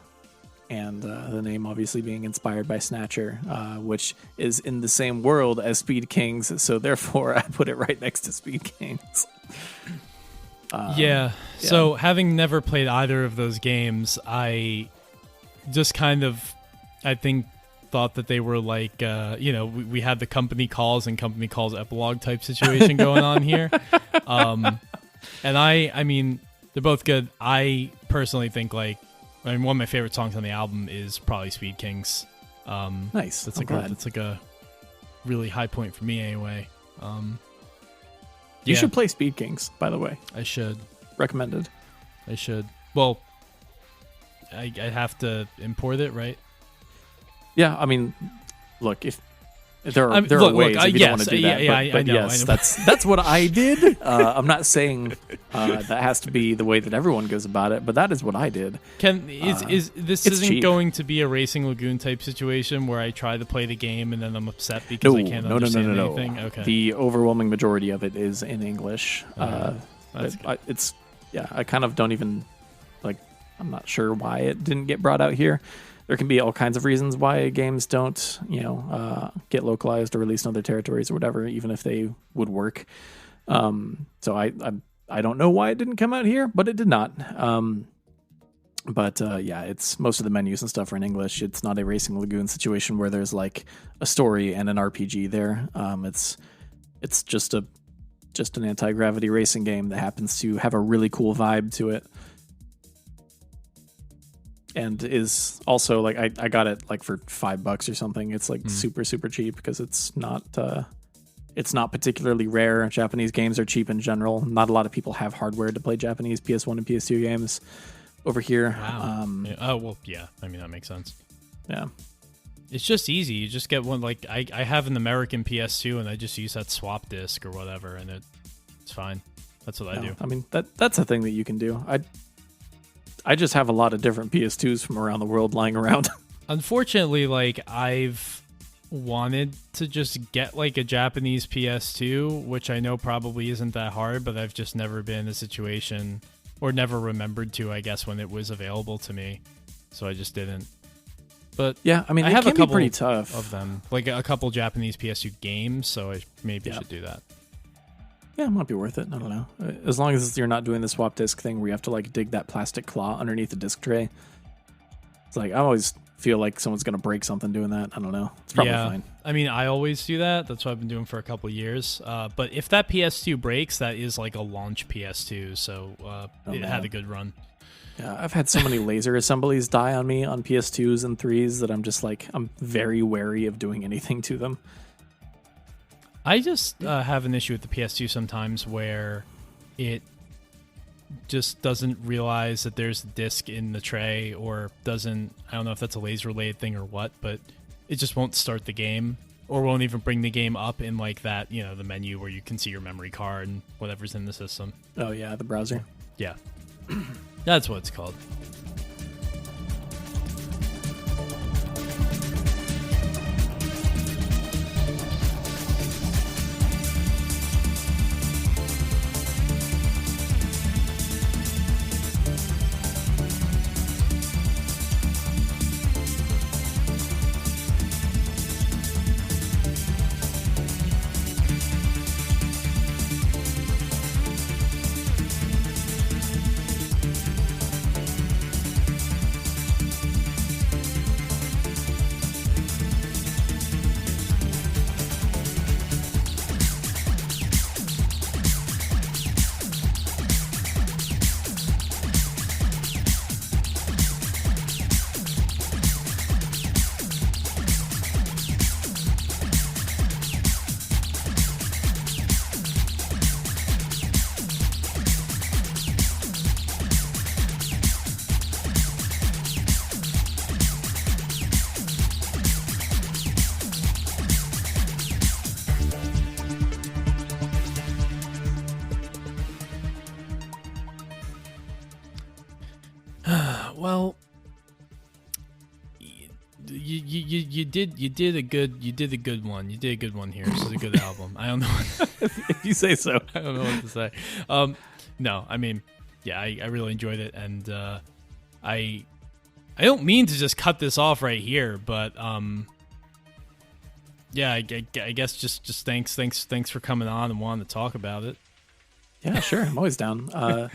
And the name obviously being inspired by Snatcher, which is in the same world as Speed Kings, so therefore I put it right next to Speed Kings. Yeah. So having never played either of those games, I just kind of, I think, thought that they were like, we had the company calls and company calls epilogue type situation going on here. And I mean, they're both good. I personally think one of my favorite songs on the album is probably Speed Kings. Nice. That's like a really high point for me anyway. You should play Speed Kings, by the way. I should. Recommended. I should. Well, I'd have to import it, right? Yeah, I mean, look, if there are ways if you don't want to do that. I know. Yes, that's what I did. I'm not saying that has to be the way that everyone goes about it, but that is what I did. Is this isn't cheap. Going to be a Racing Lagoon type situation where I try to play the game and then I'm upset because I can't understand anything? Okay. The overwhelming majority of it is in English. It's Yeah, I kind of don't even like. I'm not sure why it didn't get brought out here. There can be all kinds of reasons why games don't, get localized or released in other territories or whatever, even if they would work. So I don't know why it didn't come out here, but it did not. But it's most of the menus and stuff are in English. It's not a Racing Lagoon situation where there's like a story and an RPG there. It's just an anti-gravity racing game that happens to have a really cool vibe to it. And is also like I got it like for $5 or something. It's like super cheap because it's not particularly rare. Japanese games are cheap in general. Not a lot of people have hardware to play Japanese PS1 and PS2 games over here. Wow. Yeah. I mean, that makes sense. Yeah. It's just easy. You just get one. Like I have an American PS2 and I just use that swap disc or whatever, and it's fine. That's what I do. I mean that's a thing that you can do. I just have a lot of different PS2s from around the world lying around. Unfortunately, like I've wanted to just get like a Japanese PS2, which I know probably isn't that hard, but I've just never been in a situation or never remembered to, I guess, when it was available to me. So I just didn't. But yeah, I mean, I have a couple pretty tough of them, like a couple Japanese PS2 games. So I maybe should do that. Yeah, it might be worth it. I don't know. As long as you're not doing the swap disc thing where you have to like dig that plastic claw underneath the disc tray. It's like I always feel like someone's gonna break something doing that. I don't know. It's probably fine. I mean, I always do that. That's what I've been doing for a couple of years. But if that PS2 breaks, that is like a launch PS2, so it had a good run. Yeah, I've had so many laser assemblies die on me on PS2s and 3s that I'm just like I'm very wary of doing anything to them. I just have an issue with the PS2 sometimes where it just doesn't realize that there's a disc in the tray, or doesn't, I don't know if that's a laser related thing or what, but it just won't start the game, or won't even bring the game up in like that, the menu where you can see your memory card and whatever's in the system. Oh yeah, the browser. Yeah. That's what it's called. Well, you did a good one. You did a good one here. This is a good album. I don't know if you say so. I don't know what to say. No, I mean, yeah, I really enjoyed it, and I don't mean to just cut this off right here, but yeah, I guess just thanks for coming on and wanting to talk about it. Yeah, sure. I'm always down.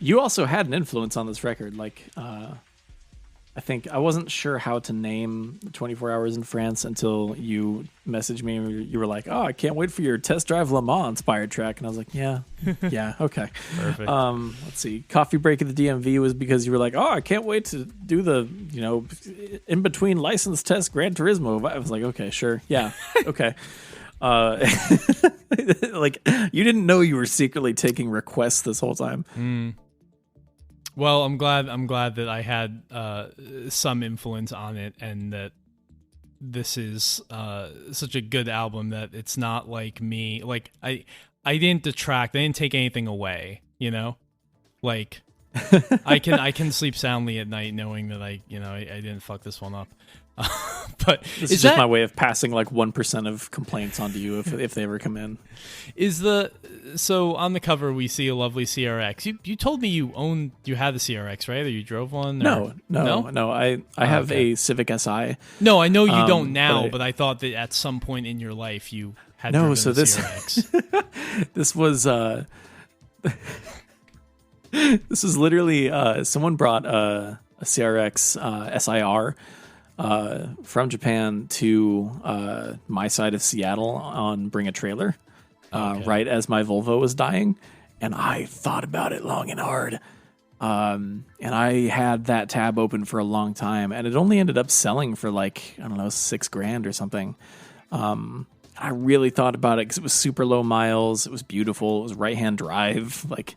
You also had an influence on this record. Like, I think I wasn't sure how to name 24 Hours in France until you messaged me and you were like, "Oh, I can't wait for your Test Drive Le Mans inspired track." And I was like, "Yeah, okay." Perfect. Let's see. Coffee Break at the DMV was because you were like, "Oh, I can't wait to do the, in between license test Gran Turismo." I was like, "Okay, sure. Yeah. Okay." Like you didn't know you were secretly taking requests this whole time. Well, I'm glad that I had some influence on it, and that this is such a good album that it's not like me. Like I didn't detract. I didn't take anything away. Like I can sleep soundly at night knowing that I didn't fuck this one up. But This is just my way of passing like 1% of complaints onto you if they ever come in. So on the cover we see a lovely CRX. You told me you had the CRX, right? Or you drove one? No. I have a Civic Si. No, I know you don't now, but I thought that at some point in your life you had driven a CRX. This was this is literally someone brought a CRX SIR from Japan to my side of Seattle on Bring a Trailer, right as my Volvo was dying, and I thought about it long and hard. And I had that tab open for a long time, and it only ended up selling for like, I don't know, $6,000 or something. I really thought about it because it was super low miles. It was beautiful. It was right-hand drive. Like,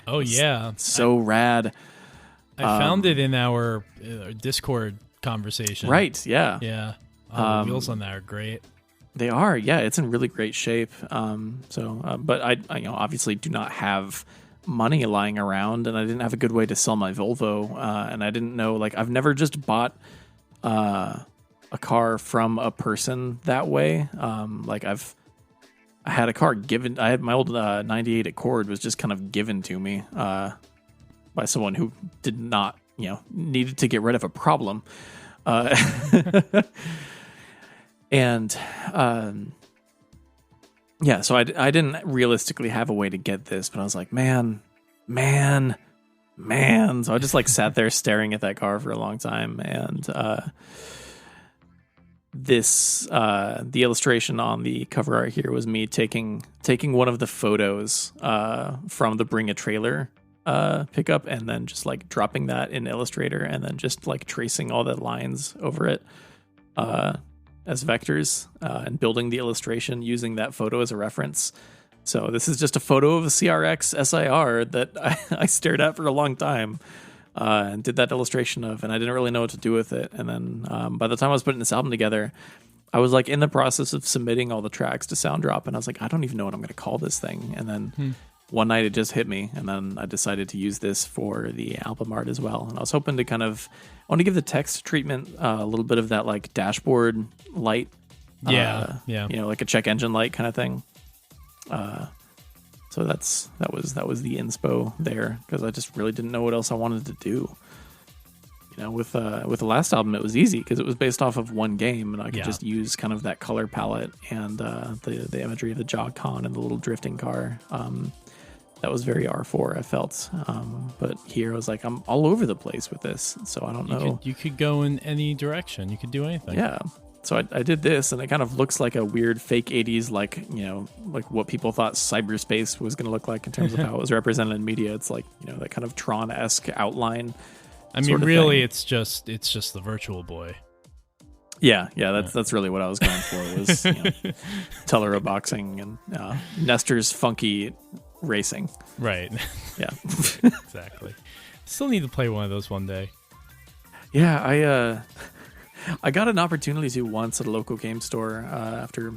oh yeah, so rad. I found it in our Discord conversation. Right? Yeah. Yeah. The wheels on that are great. They are. Yeah, it's in really great shape. But I obviously do not have money lying around, and I didn't have a good way to sell my Volvo, and I didn't know, like, I've never just bought a car from a person that way. I had a car given. I had my old 98 Accord was just kind of given to me by someone who did not, needed to get rid of a problem. And so I didn't realistically have a way to get this, but I was like, man. So I just like sat there staring at that car for a long time, and the illustration on the cover art here was me taking one of the photos from the Bring a Trailer pickup, and then just like dropping that in Illustrator, and then just like tracing all the lines over it as vectors, and building the illustration using that photo as a reference. So this is just a photo of a CRX SIR that I stared at for a long time. And did that illustration of, and I didn't really know what to do with it. And then by the time I was putting this album together, I was like in the process of submitting all the tracks to Sounddrop, and I was like, I don't even know what I'm going to call this thing. And then one night it just hit me, and then I decided to use this for the album art as well. And I was hoping to I want to give the text treatment a little bit of that like dashboard light, like a check engine light kind of thing. So that was the inspo there, because I just really didn't know what else I wanted to do. With the last album, it was easy because it was based off of one game, and I could just use kind of that color palette and the imagery of the Jog-Con and the little drifting car. That was very R4, I felt. But here I was like, I'm all over the place with this, so I don't know. You could go in any direction. You could do anything. Yeah. So I did this, and it kind of looks like a weird fake 80s, like what people thought cyberspace was going to look like in terms of how it was represented in media. It's like, that kind of Tron-esque outline. I mean, really, it's just the Virtual Boy. Yeah, that's really what I was going for, was Tellero boxing and Nestor's funky racing. Right. Yeah. Exactly. Still need to play one of those one day. Yeah, I got an opportunity to once at a local game store after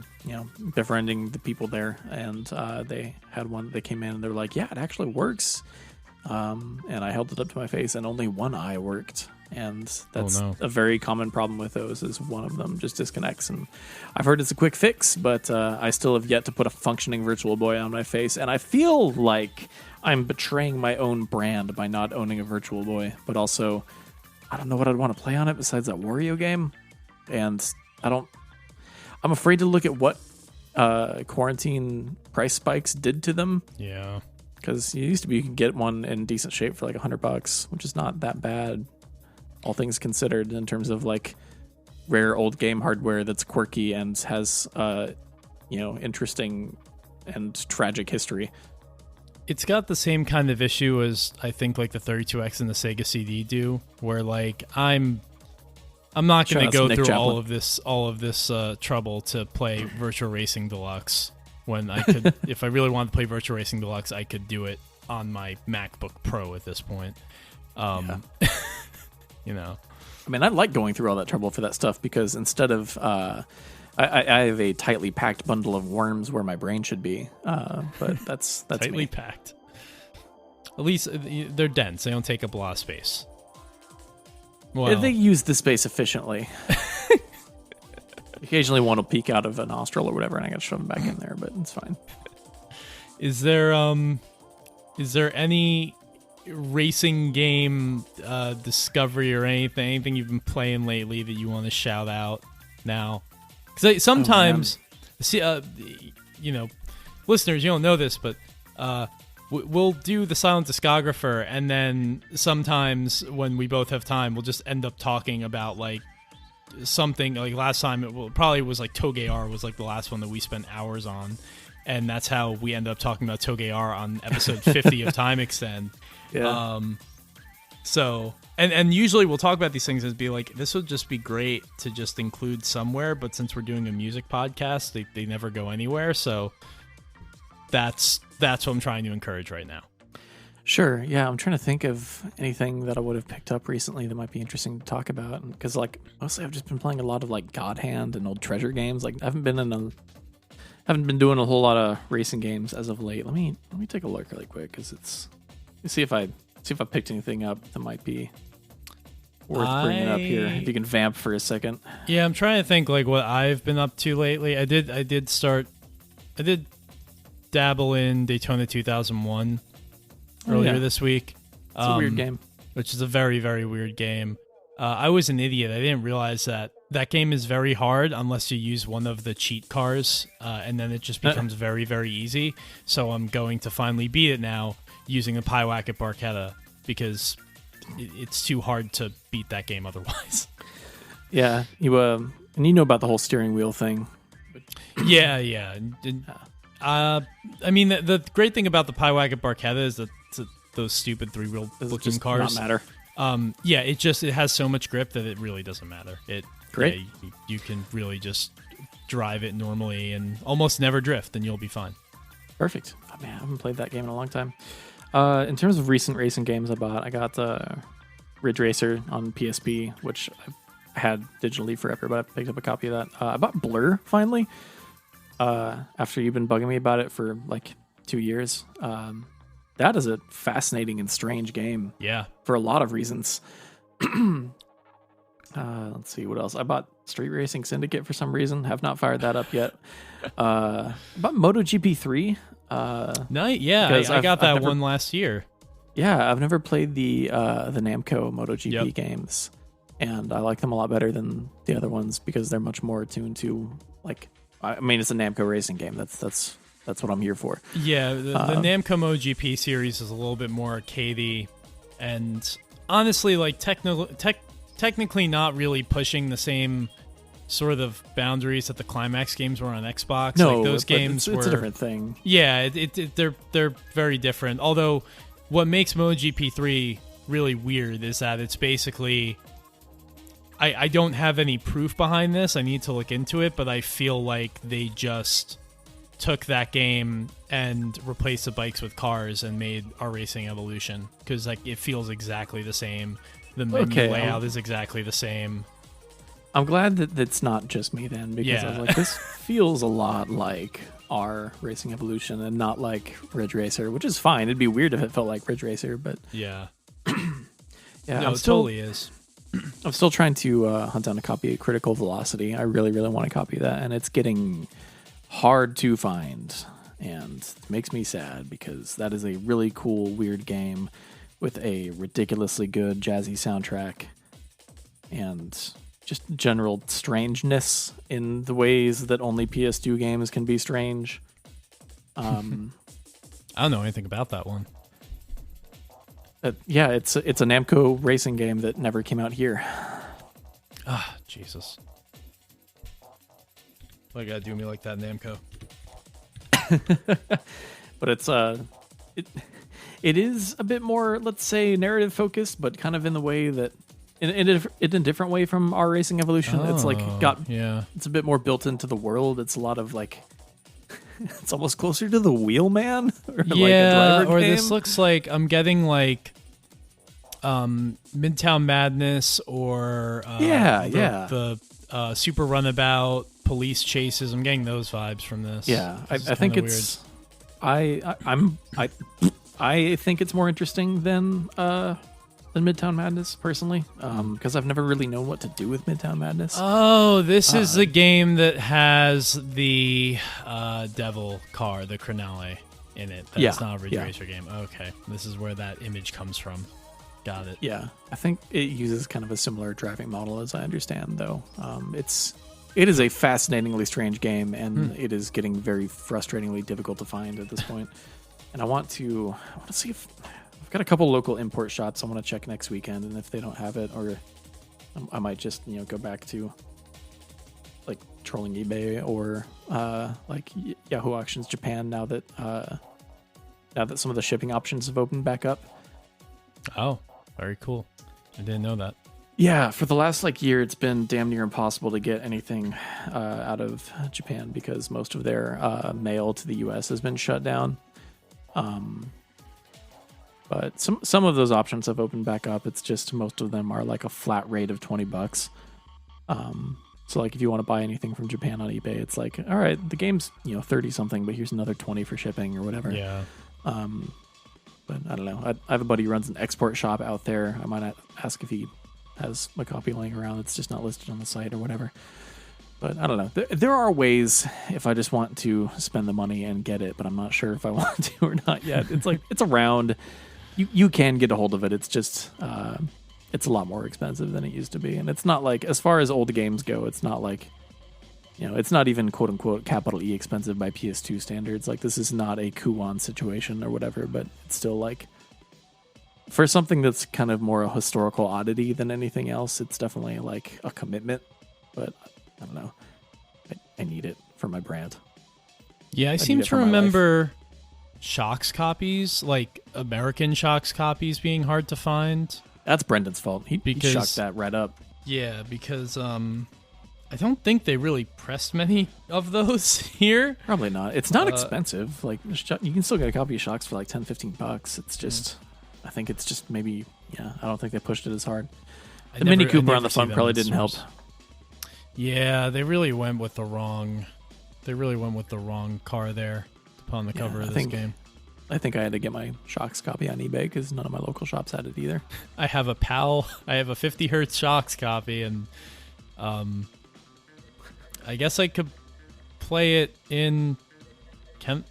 befriending the people there, and they had one. They came in and they were like, "Yeah, it actually works." And I held it up to my face, and only one eye worked, and that's a very common problem with those. Is one of them just disconnects, and I've heard it's a quick fix, but I still have yet to put a functioning Virtual Boy on my face, and I feel like I'm betraying my own brand by not owning a Virtual Boy, but also, I don't know what I'd want to play on it besides that Wario game. And I'm afraid to look at what quarantine price spikes did to them. Yeah. Because it used to be you could get one in decent shape for like $100, which is not that bad, all things considered, in terms of like rare old game hardware that's quirky and has interesting and tragic history. It's got the same kind of issue as I think like the 32X and the Sega CD do, where like I'm not going to go through all of this trouble to play Virtual Racing Deluxe when I could, if I really wanted to play Virtual Racing Deluxe, I could do it on my MacBook Pro at this point. I mean, I like going through all that trouble for that stuff, because instead of I have a tightly packed bundle of worms where my brain should be, but that's tightly me. Packed. At least they're dense. They don't take up a lot of space. Well, they use the space efficiently. Occasionally one will peek out of a nostril or whatever, and I got to shove them back in there, but it's fine. Is there any racing game discovery or anything you've been playing lately that you want to shout out now? Because sometimes, listeners, you don't know this, but we'll do the Silent Discographer, and then sometimes when we both have time, we'll just end up talking about like something. Like last time, probably was like Togear was like the last one that we spent hours on, and that's how we end up talking about Togear on episode 50 of Time Extend. Yeah. So, and usually we'll talk about these things as be like, this would just be great to just include somewhere, but since we're doing a music podcast, they never go anywhere. So that's what I'm trying to encourage right now. Sure. Yeah, I'm trying to think of anything that I would have picked up recently that might be interesting to talk about. Because like mostly I've just been playing a lot of like God Hand and old treasure games. Like I haven't been doing a whole lot of racing games as of late. Let me take a look really quick because see if I picked anything up that might be worth bringing up here. If you can vamp for a second. Yeah, I'm trying to think like what I've been up to lately. I did dabble in Daytona 2001 earlier this week. It's a weird game. Which is a very, very weird game. I was an idiot. I didn't realize that game is very hard unless you use one of the cheat cars, and then it just becomes very, very easy. So I'm going to finally beat it now using a Pyewacket Barchetta because it's too hard to beat that game otherwise. Yeah, and you know about the whole steering wheel thing. Yeah. I mean, the great thing about the Pyewacket Barchetta is that those stupid three-wheel looking cars. Not matter. Yeah, it has so much grip that it really doesn't matter. Great. Yeah, you can really just drive it normally and almost never drift, and you'll be fine. Perfect. Oh, man, I haven't played that game in a long time. In terms of recent racing games I got Ridge Racer on PSP, which I've had digitally forever, but I picked up a copy of that. I bought Blur finally after you've been bugging me about it for like 2 years. That is a fascinating and strange game. Yeah. For a lot of reasons. Let's see what else. I bought Street Racing Syndicate for some reason. Have not fired that up yet. I bought MotoGP 3. Nice. Yeah, I got that one last year. Yeah, I've never played the Namco MotoGP games, and I like them a lot better than the other ones because they're much more attuned to like. I mean, it's a Namco racing game. That's what I'm here for. Yeah, the Namco MotoGP series is a little bit more arcadey, and honestly, like technically not really pushing the same sort of boundaries that the Climax games were on Xbox. No, like those games it's a different thing. Yeah, they're very different. Although, what makes MotoGP 3 really weird is that it's basically. I don't have any proof behind this. I need to look into it, but I feel like they just took that game and replaced the bikes with cars and made our Racing Evolution because like it feels exactly the same. The menu layout is exactly the same. I'm glad that that's not just me then because I was like, this feels a lot like our Racing Evolution and not like Ridge Racer, which is fine. It'd be weird if it felt like Ridge Racer, but yeah, no, it totally is. I'm still trying to hunt down a copy of Critical Velocity. I really, really want to copy that, and it's getting hard to find, and it makes me sad because that is a really cool, weird game with a ridiculously good jazzy soundtrack and just general strangeness in the ways that only PS2 games can be strange. I don't know anything about that one. Yeah, it's a Namco racing game that never came out here. Ah, Jesus. Why you gotta do me like that, Namco? But it is a bit more, let's say, narrative focused, but kind of in the way that in a different way from our Racing Evolution. It's like it's a bit more built into the world. It's a lot of like it's almost closer to the Wheelman or like a driver or game. This looks like I'm getting like Midtown Madness or the Super Runabout police chases. I'm getting those vibes from this. Yeah, I think it's weird. I think it's more interesting than than Midtown Madness, personally, because I've never really known what to do with Midtown Madness. Oh, this is the game that has the devil car, the Crenale, in it. That's not a Ridge Racer game. Okay, this is where that image comes from. Got it. Yeah, I think it uses kind of a similar driving model, as I understand, though. It is a fascinatingly strange game, and it is getting very frustratingly difficult to find at this point. And I want to see if I've got a couple local import shops I want to check next weekend, and if they don't have it, or I might just go back to like trolling eBay or like Yahoo Auctions Japan now that some of the shipping options have opened back up. Oh, very cool. I didn't know that. Yeah, for the last year, it's been damn near impossible to get anything out of Japan because most of their mail to the U.S. has been shut down. But some of those options have opened back up. It's just most of them are like a flat rate of $20. So like if you want to buy anything from Japan on eBay, it's like, all right, the game's 30 something, but here's another 20 for shipping or whatever. Yeah. But I don't know. I have a buddy who runs an export shop out there. I might ask if he has a copy laying around. It's just not listed on the site or whatever. But I don't know. There are ways if I just want to spend the money and get it, but I'm not sure if I want to or not yet. It's like it's around. You can get a hold of it. It's just it's a lot more expensive than it used to be, and it's not like as far as old games go. It's not like it's not even quote unquote capital E expensive by PS2 standards. Like this is not a Kuon situation or whatever, but it's still like for something that's kind of more a historical oddity than anything else. It's definitely like a commitment, but I don't know. I need it for my brand. Yeah, I seem to remember Shocks copies, like American Shocks copies, being hard to find. That's Brendan's fault. He shocked that right up. Yeah, because I don't think they really pressed many of those here. Probably not. It's not expensive. Like you can still get a copy of Shocks for like $10-15. It's just, I think it's just maybe. Yeah, I don't think they pushed it as hard. The Mini Cooper on the front probably didn't help. Yeah, they really went with the wrong. They really went with the wrong car there upon the cover of this game. I think I had to get my Shocks copy on eBay because none of my local shops had it either. I have a PAL. I have a 50 hertz Shocks copy, and I guess I could play it in. I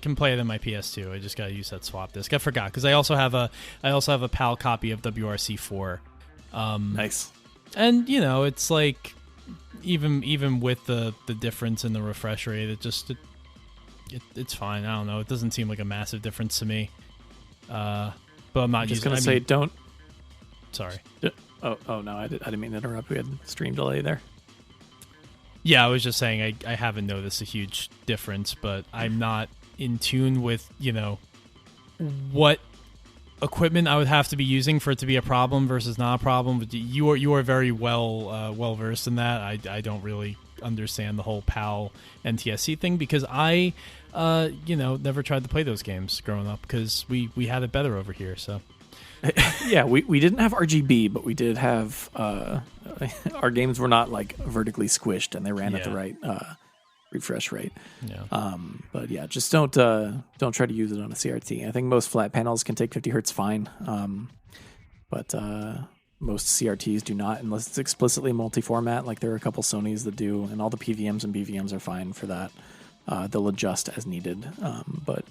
can play it in my PS2. I just gotta use that swap disc. I forgot because I also have a PAL copy of WRC4. Nice. And it's like even with the difference in the refresh rate, it's fine. I don't know. It doesn't seem like a massive difference to me. But I'm not just gonna say don't. Sorry. Oh no, I didn't mean to interrupt. We had stream delay there. Yeah, I was just saying I haven't noticed a huge difference, but I'm not in tune with what equipment I would have to be using for it to be a problem versus not a problem. But you are very well versed in that. I don't really understand the whole PAL NTSC thing because I never tried to play those games growing up because we had it better over here. So yeah, we didn't have RGB, but we did have our games were not like vertically squished and they ran at the right refresh rate. Yeah. But yeah, just don't try to use it on a CRT. I think most flat panels can take 50 hertz fine. But most CRTs do not unless it's explicitly multi-format. Like there are a couple Sonys that do, and all the PVMs and BVMs are fine for that. They'll adjust as needed. But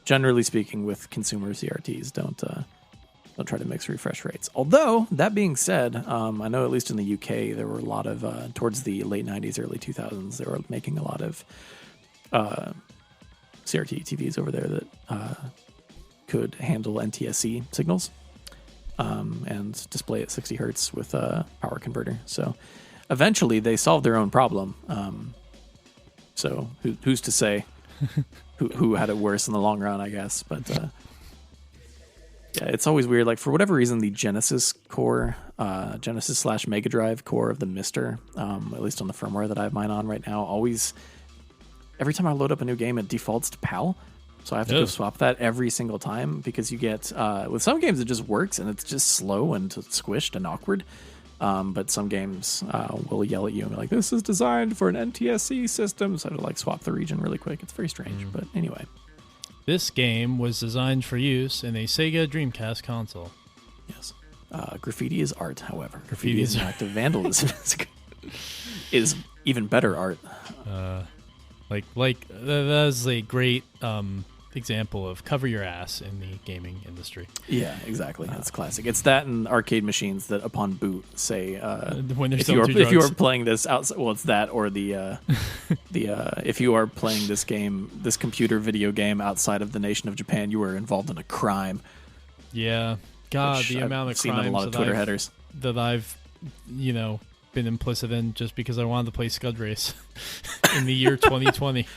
generally speaking, with consumer CRTs, don't try to mix refresh rates. Although, that being said, I know at least in the UK, there were a lot of, towards the late 90s, early 2000s, they were making a lot of CRT TVs over there that could handle NTSC signals and display at 60 hertz with a power converter. So eventually they solved their own problem. So who's to say who had it worse in the long run, I guess. But yeah, it's always weird. Like for whatever reason, the Genesis core, Genesis / Mega Drive core of the Mister, at least on the firmware that I have mine on right now, always every time I load up a new game, it defaults to PAL. So I have to go swap that every single time because you get with some games it just works and it's just slow and squished and awkward. But some games will yell at you and be like, "This is designed for an NTSC system," so I have to like swap the region really quick. It's very strange, but anyway. This game was designed for use in a Sega Dreamcast console. Yes. Graffiti is art, however. Graffiti is an act of vandalism. Is even better art. That is a great example of cover your ass in the gaming industry. Yeah, exactly. That's classic. It's that and arcade machines that upon boot say when if you are playing this outside, well, it's that or the if you are playing this computer video game outside of the nation of Japan, you are involved in a crime. Yeah, God, Which the amount of seen crimes in a lot of Twitter headers that I've been implicit in just because I wanted to play Scud Race in the year 2020.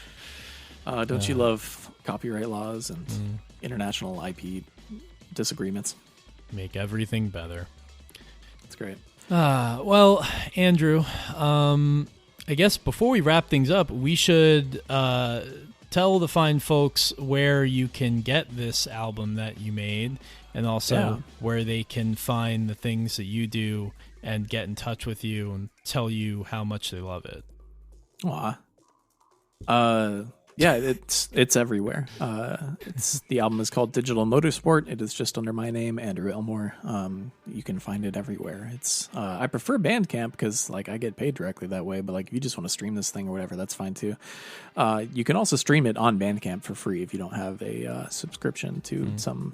Don't you love copyright laws and international IP disagreements? Make everything better. That's great. Well, Andrew, I guess before we wrap things up, we should tell the fine folks where you can get this album that you made, and also where they can find the things that you do and get in touch with you and tell you how much they love it. Aw. Yeah, it's everywhere. The album is called Digital Motorsport. It is just under my name, Andrew Elmore. You can find it everywhere. I prefer Bandcamp because I get paid directly that way. But if you just want to stream this thing or whatever, that's fine too. You can also stream it on Bandcamp for free if you don't have a subscription to some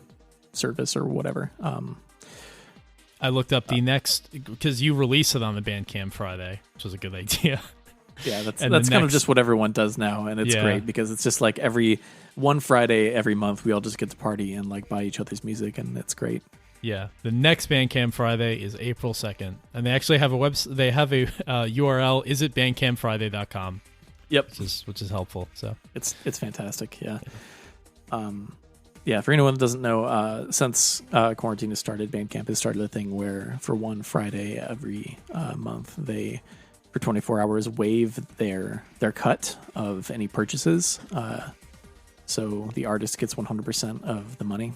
service or whatever. I looked up the next because you release it on the Bandcamp Friday, which was a good idea. Yeah, that's kind of just what everyone does now, and it's great because it's just every one Friday every month we all just get to party and buy each other's music, and it's great. Yeah, the next Bandcamp Friday is April 2nd, and they actually have a website. They have a URL. Is it bandcampfriday.com? Yep, which is helpful. So it's fantastic. Yeah. Yeah, for anyone that doesn't know, since quarantine has started, Bandcamp has started a thing where for one Friday every month they, for 24 hours, waive their cut of any purchases. So the artist gets 100% of the money.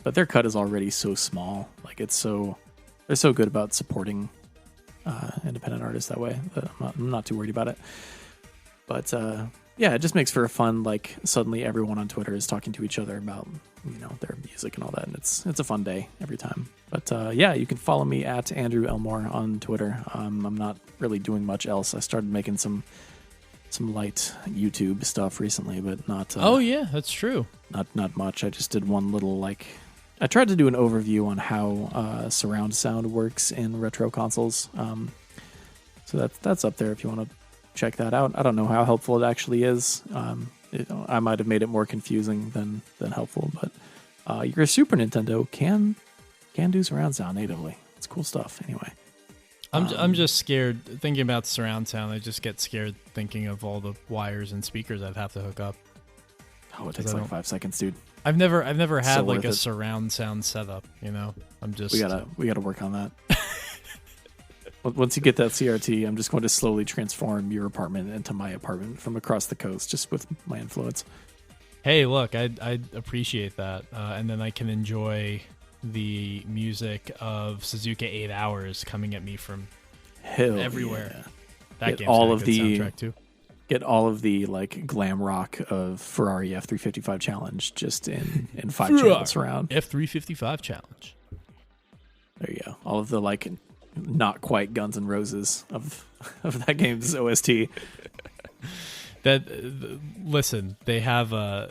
But their cut is already so small. They're so good about supporting independent artists that way that I'm not too worried about it. But it just makes for a fun, suddenly everyone on Twitter is talking to each other about, their music and all that. And it's a fun day every time. But you can follow me at Andrew Elmore on Twitter. I'm not really doing much else. I started making some light YouTube stuff recently, but not. Oh yeah, that's true. Not much. I just did one little I tried to do an overview on how surround sound works in retro consoles. So that's up there if you want to check that out. I don't know how helpful it actually is. I might have made it more confusing than helpful, but your Super Nintendo can do surround sound natively. It's cool stuff. Anyway, I'm just scared thinking about surround sound. I just get scared thinking of all the wires and speakers I'd have to hook up. Oh, it takes 5 seconds, dude. I've never had a surround sound setup. I'm just we gotta work on that. Once you get that CRT, I'm just going to slowly transform your apartment into my apartment from across the coast, just with my influence. Hey, look, I'd appreciate that, and then I can enjoy the music of Suzuka 8 Hours coming at me from everywhere. Yeah. That get game's all got of a good the soundtrack too. Get all of the glam rock of Ferrari F355 Challenge just in 5 channel surround. F355 Challenge. There you go. All of the not quite Guns N' Roses of that game's OST. Listen, they have the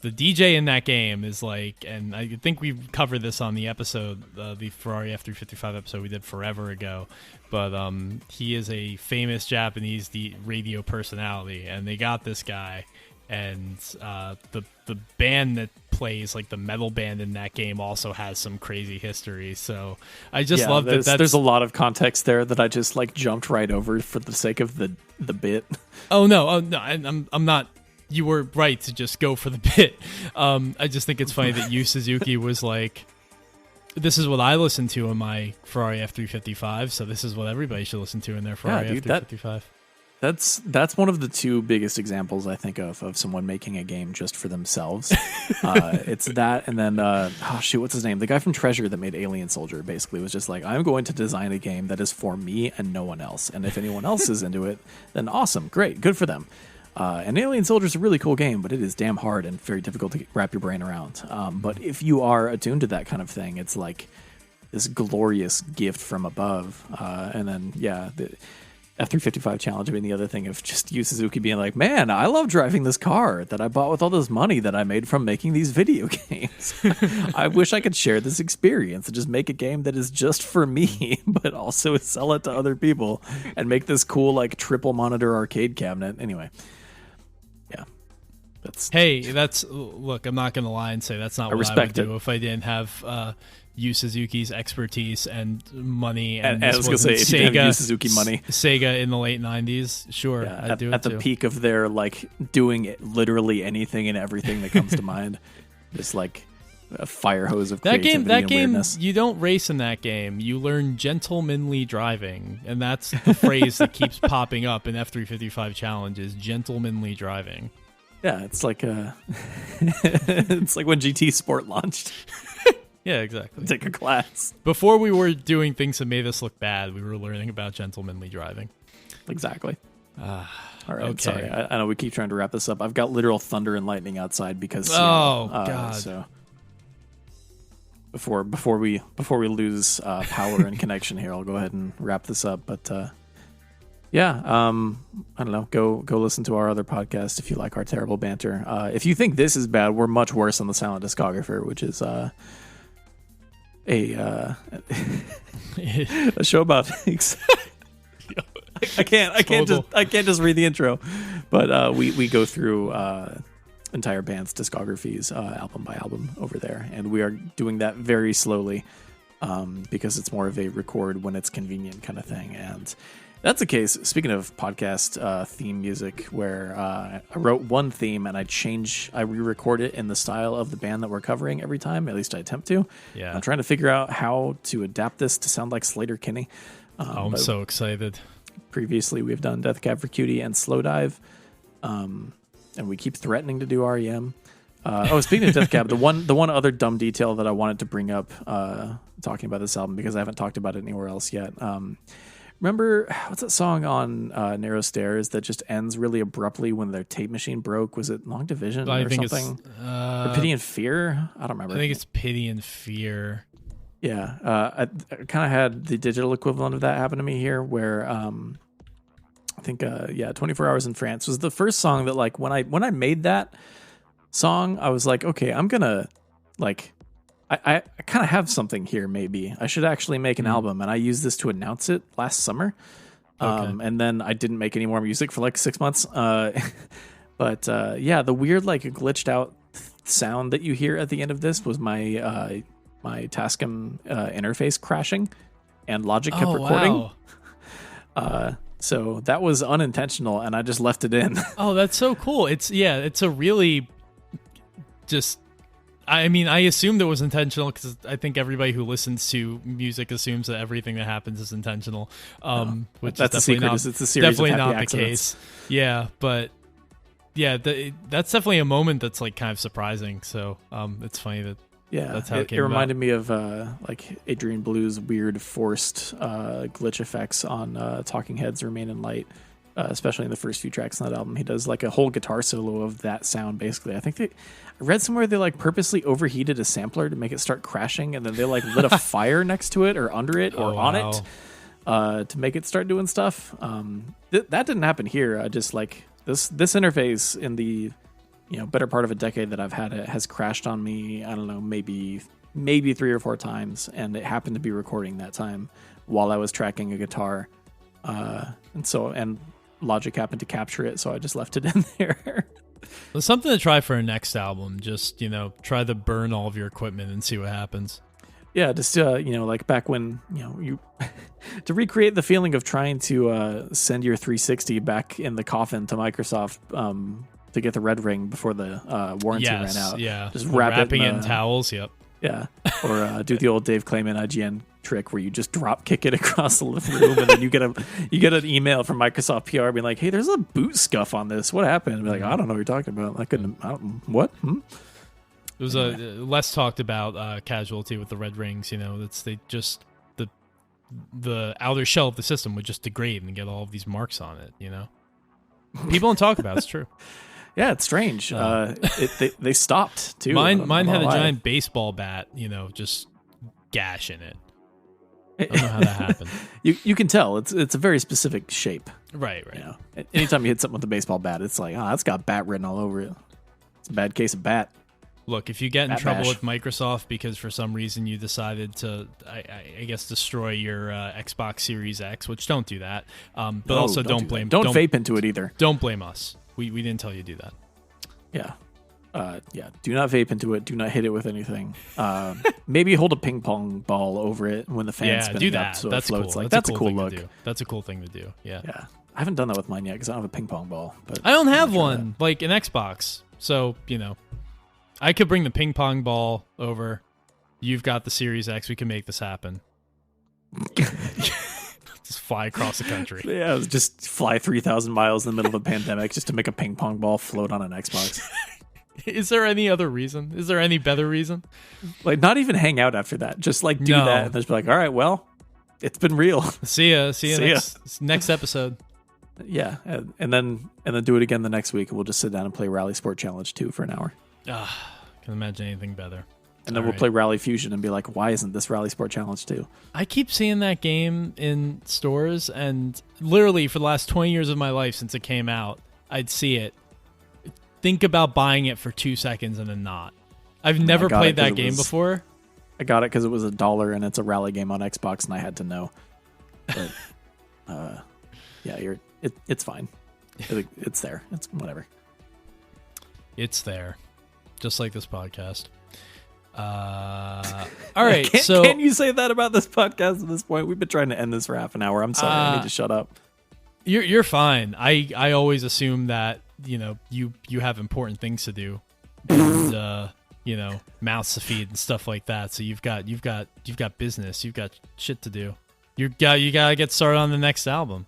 DJ in that game is and I think we covered this on the episode, the Ferrari F355 episode we did forever ago, but he is a famous Japanese radio personality, and they got this guy, and the band that plays the metal band in that game also has some crazy history. So I just love that. There's a lot of context there that I just jumped right over for the sake of the bit. Oh no, I'm not. You were right to just go for the bit. I just think it's funny that Yu Suzuki was this is what I listen to in my Ferrari F355, so this is what everybody should listen to in their Ferrari F355. That's one of the two biggest examples I think of someone making a game just for themselves. It's that, and then what's his name? The guy from Treasure that made Alien Soldier basically was just I'm going to design a game that is for me and no one else. And if anyone else is into it, then awesome, great, good for them. And Alien Soldier is a really cool game, but it is damn hard and very difficult to wrap your brain around. But if you are attuned to that kind of thing, it's like this glorious gift from above. And then, the F355 challenge, I mean, the other thing of just Yu Suzuki being like, man, I love driving this car that I bought with all this money that I made from making these video games. I wish I could share this experience and just make a game that is just for me, but also sell it to other people and make this cool, like, triple monitor arcade cabinet. Anyway, yeah. Look, I'm not going to lie and say that's not what I would do if I didn't have Yu Suzuki's expertise and money, and I was going to say, if you didn't have Yu Suzuki money, Sega in the late 90s, sure, I'd do it at the peak of their like doing literally anything and everything that comes to mind, just like a fire hose of creativity that and game, weirdness. you don't race in that game. You learn gentlemanly driving, and that's the phrase that keeps popping up in F355 challenges: gentlemanly driving. Yeah, it's like it's like when GT Sport launched. Yeah, exactly. Take a class. Before we were doing things that made us look bad, we were learning about gentlemanly driving. Exactly. All right, okay. Sorry. I know we keep trying to wrap this up. I've got literal thunder and lightning outside because God. So before we lose power and connection here, I'll go ahead and wrap this up. But I don't know. Go listen to our other podcast if you like our terrible banter. If you think this is bad, we're much worse on the Silent Discographer, which is a show about I can't just read the intro, but we go through entire band's discographies album by album over there, and we are doing that very slowly because it's more of a record when it's convenient kind of thing. And that's the case. Speaking of podcast theme music, where I wrote one theme and I re-record it in the style of the band that we're covering every time. At least I attempt to. Yeah. I'm trying to figure out how to adapt this to sound like Slater-Kinney. I'm so excited. Previously, we've done Death Cab for Cutie and Slow Dive, and we keep threatening to do REM. Speaking of Death Cab, the one other dumb detail that I wanted to bring up talking about this album, because I haven't talked about it anywhere else yet. Remember, what's that song on Narrow Stairs that just ends really abruptly when their tape machine broke? Was it Long Division or something? Or Pity and Fear? I don't remember. I think it's Pity and Fear. Yeah. I kind of had the digital equivalent of that happen to me here, where I think 24 Hours in France was the first song that, like, when I made that song, I was like, okay, I'm going to, like, I kind of have something here. Maybe I should actually make an album, and I used this to announce it last summer. And then I didn't make any more music for like 6 months. The weird, like, glitched out sound that you hear at the end of this was my Tascam interface crashing, and Logic kept recording. Wow. So that was unintentional, and I just left it in. Oh, that's so cool. It's a really just. I mean, I assumed it was intentional because I think everybody who listens to music assumes that everything that happens is intentional. Which that's is the secret. Not, it's a series definitely of happy not accidents. the case. Yeah, but that's definitely a moment that's like kind of surprising. So it's funny that that's how it came it reminded me of like Adrian Blue's weird forced glitch effects on Talking Heads' Remain in Light. Especially in the first few tracks on that album, he does like a whole guitar solo of that sound. Basically, I read somewhere they like purposely overheated a sampler to make it start crashing, and then they like lit a fire next to it or under it or on it to make it start doing stuff. That didn't happen here. I just like this interface in the better part of a decade that I've had it has crashed on me. I don't know, maybe 3 or 4 times, and it happened to be recording that time while I was tracking a guitar, and Logic happened to capture it, so I just left it in there. Well, something to try for a next album. Just, try to burn all of your equipment and see what happens. Yeah, just, like back when, you to recreate the feeling of trying to send your 360 back in the coffin to Microsoft to get the red ring before the warranty ran out. Yeah, just wrapping it in towels, yep. Yeah, or do the old Dave Clayman IGN trick where you just drop kick it across the living room, and then you get an email from Microsoft PR being like, "Hey, there's a boot scuff on this. What happened?" And be like, "I don't know what you're talking about. What?" It was a less talked about casualty with the red rings. That's the outer shell of the system would just degrade and get all of these marks on it. People don't talk about it. It's true. Yeah, it's strange. They stopped too. Mine had a giant baseball bat, just gash in it. I don't know how that happened. You can tell it's a very specific shape. Right. Anytime you hit something with a baseball bat, it's like, that's got bat written all over it. It's a bad case of bat. Look, if you get in Bat trouble bash. with Microsoft because for some reason you decided to, I guess, destroy your Xbox Series X, which don't do that. But No, also don't blame. Don't vape into it either. Don't blame us. We didn't tell you to do that. Yeah. Do not vape into it. Do not hit it with anything. Maybe hold a ping pong ball over it when the fan's Yeah, spinning do that. up so That's it floats. cool. Like, that's a cool thing look. to do. That's a cool thing to do. Yeah. Yeah. I haven't done that with mine yet because I don't have a ping pong ball. But I don't have I'm gonna try one, like an Xbox. So, I could bring the ping pong ball over. You've got the Series X. We can make this happen. Just fly across the country. that. Yeah, just fly 3,000 miles in the middle of a pandemic just to make a ping pong ball float on an Xbox. Is there any other reason? Is there any better reason? Like, not even hang out after that. Just like do No. that and just be like, all right, well, it's been real. See ya See ya. next episode. Yeah, and then do it again the next week, and we'll just sit down and play Rally Sport Challenge 2 for an hour. Can imagine anything better. And then we'll play Rally Fusion and be like, why isn't this Rally Sport Challenge 2? I keep seeing that game in stores, and literally for the last 20 years of my life since it came out, I'd see it, think about buying it for 2 seconds, and then not. I've never played that game before. I got it because it was $1 and it's a rally game on Xbox, and I had to know. But yeah, it's fine. It's there. It's whatever. It's there, just like this podcast. All right, Can you say that about this podcast at this point? We've been trying to end this for half an hour. I'm sorry. I need to shut up. You're fine. I always assume that you have important things to do, and mouths to feed and stuff like that. So you've got business. You've got shit to do. You gotta get started on the next album,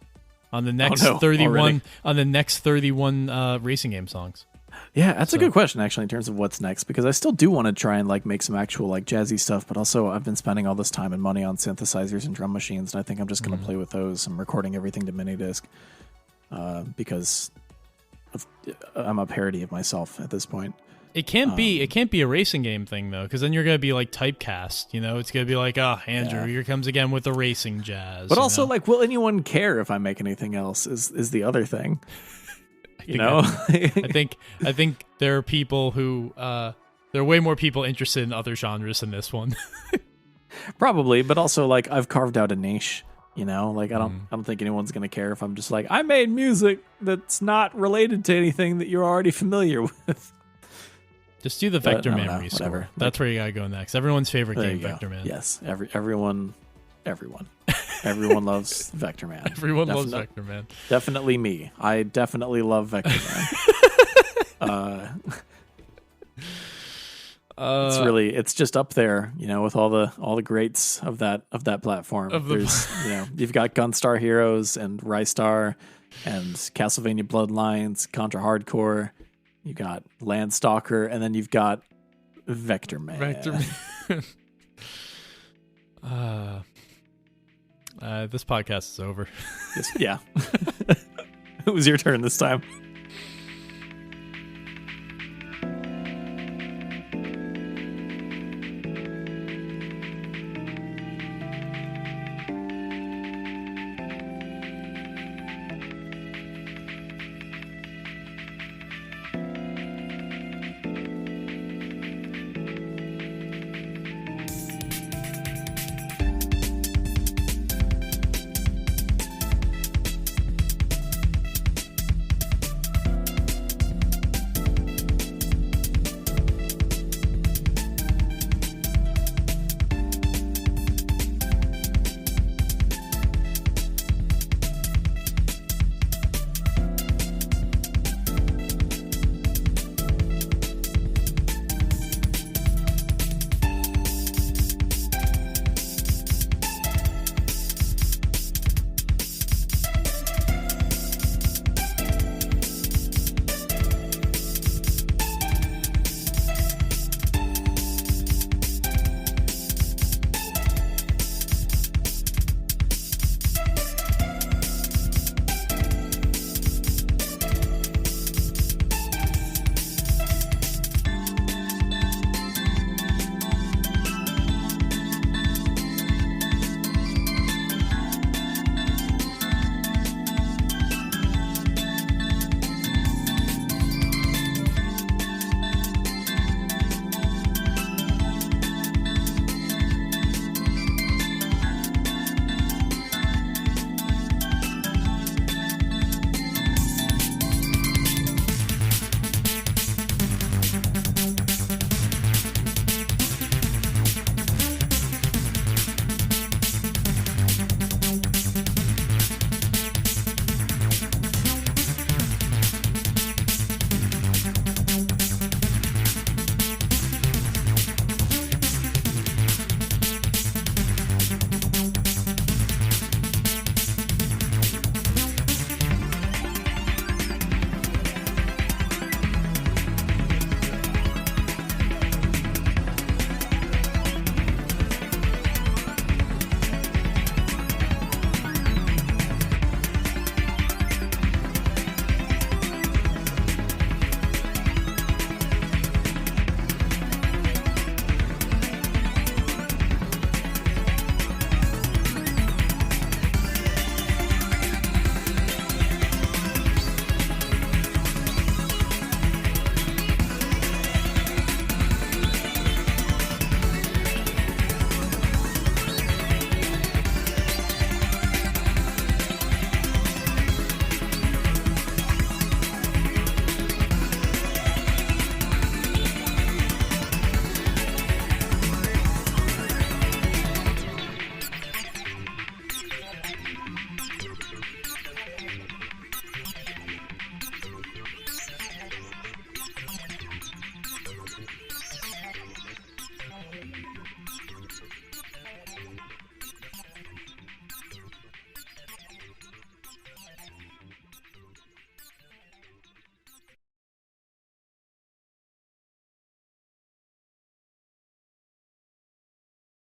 on the next 31 already? on the next 31 racing game songs. Yeah, that's a good question, actually, in terms of what's next, because I still do want to try and make some actual jazzy stuff, but also I've been spending all this time and money on synthesizers and drum machines, and I think I'm just going to play with those. I'm recording everything to minidisc because I'm a parody of myself at this point. It can't be a racing game thing though, because then you're gonna be typecast. It's gonna be like, Andrew, here comes again with the racing jazz. But also, will anyone care if I make anything else? Is the other thing. I think there are people who there are way more people interested in other genres than this one. Probably, but also I've carved out a niche. I don't think anyone's gonna care if I'm just I made music that's not related to anything that you're already familiar with. Just do the Vector Man know, rescore. whatever. That's where you gotta go next. Everyone's favorite There game, you go. Vector Man. Yes, everyone loves Vector Man. Everyone loves Vector Man. Definitely me. I definitely love Vector Man. It's just up there, with all the greats of that platform. There's you've got Gunstar Heroes and Rystar and Castlevania Bloodlines, Contra Hardcore. You got Landstalker, and then you've got Vector Man. Vector Man. This podcast is over. Yeah. It was your turn this time.